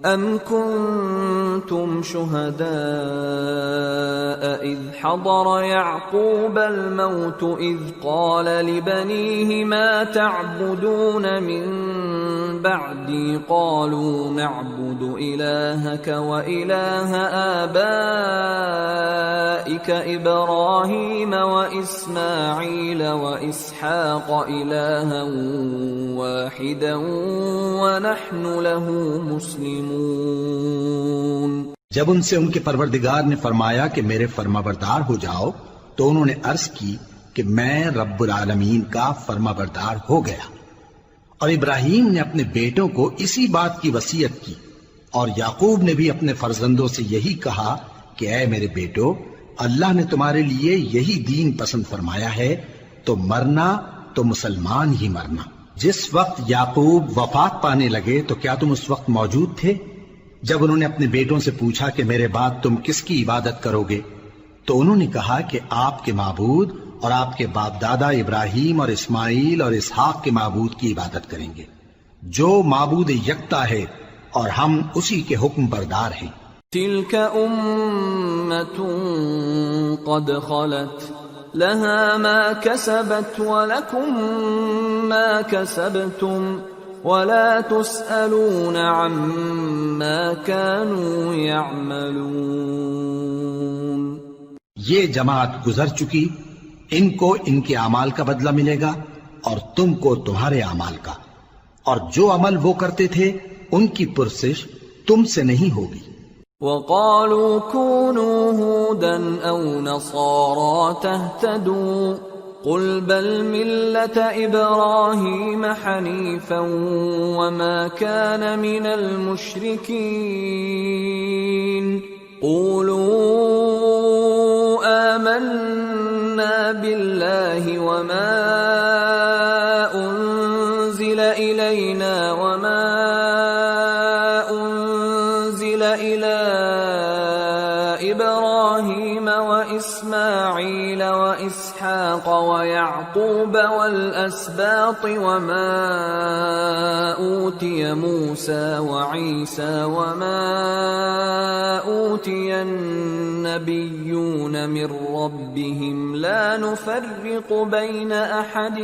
أم كنتم شهداء إذ حضر يعقوب الموت إذ قال لبنيه ما تعبدون من بعدي قالوا نعبد إلهك وإله آبائك إبراهيم وإسماعيل وإسحاق إلها واحدا ونحن له مسلمون۔ جب ان سے ان کے پروردگار نے فرمایا کہ میرے فرما بردار ہو جاؤ تو انہوں نے عرض کی کہ میں رب العالمین کا فرما بردار ہو گیا، اور ابراہیم نے اپنے بیٹوں کو اسی بات کی وصیت کی، اور یعقوب نے بھی اپنے فرزندوں سے یہی کہا کہ اے میرے بیٹو، اللہ نے تمہارے لیے یہی دین پسند فرمایا ہے، تو مرنا تو مسلمان ہی مرنا۔ جس وقت یعقوب وفات پانے لگے تو کیا تم اس وقت موجود تھے جب انہوں نے اپنے بیٹوں سے پوچھا کہ میرے بعد تم کس کی عبادت کرو گے؟ تو انہوں نے کہا کہ آپ کے معبود اور آپ کے باپ دادا ابراہیم اور اسماعیل اور اسحاق کے معبود کی عبادت کریں گے جو معبود یکتا ہے اور ہم اسی کے حکم بردار ہیں۔ تلك أمة قد خلت لها ما كسبت ولكم ما كسبتم ولا تسألون عما كانوا يعملون۔ یہ جماعت گزر چکی، ان کو ان کے اعمال کا بدلہ ملے گا اور تم کو تمہارے اعمال کا، اور جو عمل وہ کرتے تھے ان کی پرسش تم سے نہیں ہوگی۔ وقالوا كونوا هودا أو نصارى تهتدوا قل بل ملة إبراهيم حنيفا وما كان من المشركين قولوا آمنا بالله وما أنزل إلينا وما أنزل إلى إبراهيم وإسماعيل وإسحاق ويعقوب والأسباط وما أوتي موسى وعيسى وما أوتي النبيون من ربهم لا نفرق بين أحد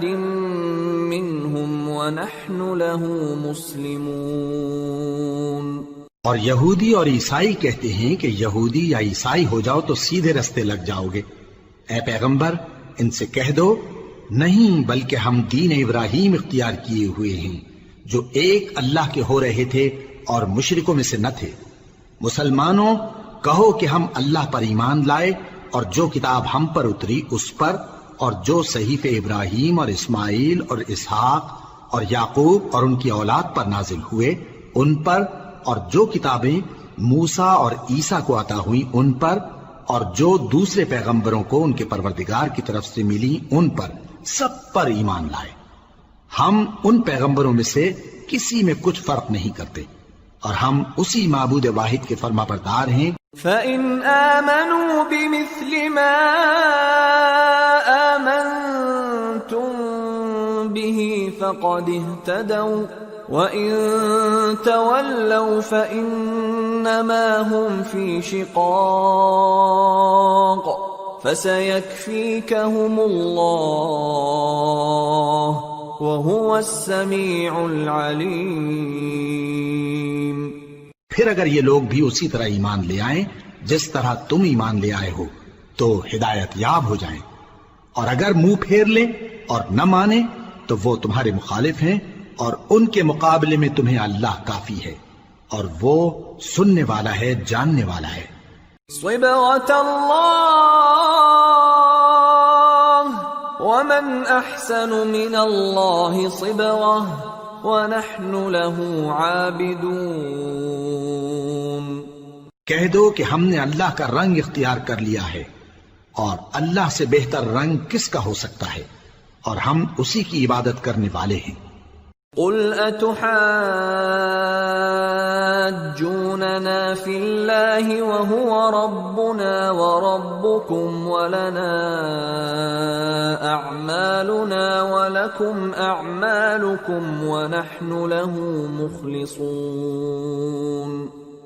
منهم ونحن له مسلمون۔ اور یہودی اور عیسائی کہتے ہیں کہ یہودی یا عیسائی ہو جاؤ تو سیدھے رستے لگ جاؤ گے۔ اے پیغمبر ان سے کہہ دو نہیں، بلکہ ہم دین ابراہیم اختیار کیے ہوئے ہیں جو ایک اللہ کے ہو رہے تھے اور مشرکوں میں سے نہ تھے۔ مسلمانوں کہو کہ ہم اللہ پر ایمان لائے اور جو کتاب ہم پر اتری اس پر، اور جو صحیفے ابراہیم اور اسماعیل اور اسحاق اور یعقوب اور ان کی اولاد پر نازل ہوئے ان پر، اور جو کتابیں موسیٰ اور عیسیٰ کو عطا ہوئیں ان پر، اور جو دوسرے پیغمبروں کو ان کے پروردگار کی طرف سے ملی ان پر، سب پر ایمان لائے۔ ہم ان پیغمبروں میں سے کسی میں کچھ فرق نہیں کرتے، اور ہم اسی معبود واحد کے فرما بردار ہیں۔ فَإِنْ آمَنُوا بِمِثْلِ مَا آمَنْتُمْ بِهِ فَقَدِ اهْتَدَوْا وَإِنْ تَوَلَّوْا فَإِنَّمَا هُمْ فِي شِقَاقٍ فَسَيَكْفِيكَهُمُ اللَّهُ وَهُوَ السَّمِيعُ الْعَلِيمُ۔ پھر اگر یہ لوگ بھی اسی طرح ایمان لے آئیں جس طرح تم ایمان لے آئے ہو تو ہدایت یاب ہو جائیں، اور اگر منہ پھیر لیں اور نہ مانیں تو وہ تمہارے مخالف ہیں، اور ان کے مقابلے میں تمہیں اللہ کافی ہے، اور وہ سننے والا ہے، جاننے والا ہے۔ صبغة الله ومن أحسن من الله صبغة وَنَحْنُ لَهُ عَابِدُونَ۔ کہہ دو کہ ہم نے اللہ کا رنگ اختیار کر لیا ہے، اور اللہ سے بہتر رنگ کس کا ہو سکتا ہے، اور ہم اسی کی عبادت کرنے والے ہیں۔ قُلْ أَتُحَاجُّونَنَا فِي اللَّهِ وَهُوَ رَبُّنَا وَرَبُّكُمْ وَلَنَا أَعْمَالُنَا وَلَكُمْ أَعْمَالُكُمْ وَنَحْنُ لَهُ مُخْلِصُونَ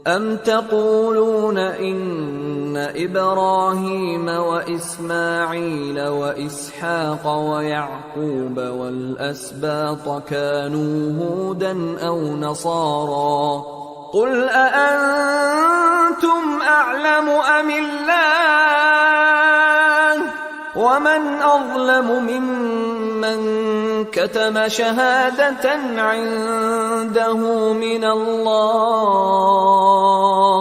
أَمْ تَقُولُونَ إِنَّ إِبْرَاهِيمَ وَإِسْمَاعِيلَ وَإِسْحَاقَ وَيَعْقُوبَ وَالْأَسْبَاطَ كَانُوا هُودًا أَوْ نَصَارَى قُلْ أَأَنْتُمْ أَعْلَمُ أَمِ اللَّهُ وَمَنْ أَظْلَمُ مِمَّنْ كَتَمَ شَهَادَةً عِنْدَهُ مِنَ اللَّهِ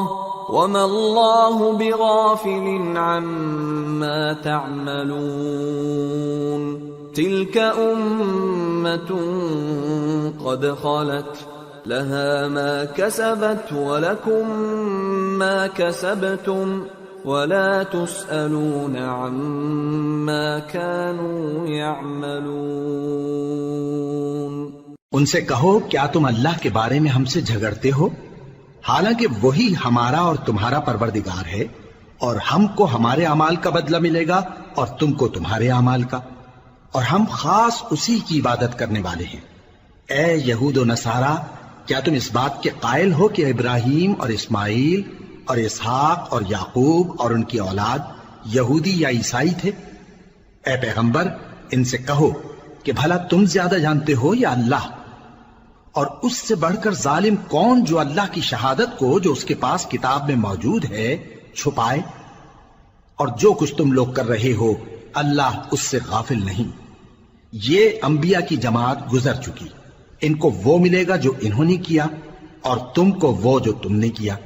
وَمَا اللَّهُ بِغَافِلٍ عَمَّا تَعْمَلُونَ تِلْكَ أُمَّةٌ قَدْ خَلَتْ لَهَا مَا كَسَبَتْ وَلَكُمْ مَا كَسَبْتُمْ وَلَا تُسْأَلُونَ عَمَّا كَانُوا يَعْمَلُونَ۔ ان سے کہو کیا تم اللہ کے بارے میں ہم سے جھگڑتے ہو؟ حالانکہ وہی ہمارا اور تمہارا پروردگار ہے، اور ہم کو ہمارے اعمال کا بدلہ ملے گا اور تم کو تمہارے اعمال کا، اور ہم خاص اسی کی عبادت کرنے والے ہیں۔ اے یہود و نصارا، کیا تم اس بات کے قائل ہو کہ ابراہیم اور اسماعیل اور اسحاق اور یعقوب اور ان کی اولاد یہودی یا عیسائی تھے؟ اے پیغمبر، ان سے کہو کہ بھلا تم زیادہ جانتے ہو یا اللہ؟ اور اس سے بڑھ کر ظالم کون جو اللہ کی شہادت کو جو اس کے پاس کتاب میں موجود ہے چھپائے؟ اور جو کچھ تم لوگ کر رہے ہو اللہ اس سے غافل نہیں۔ یہ انبیاء کی جماعت گزر چکی، ان کو وہ ملے گا جو انہوں نے کیا، اور تم کو وہ جو تم نے کیا۔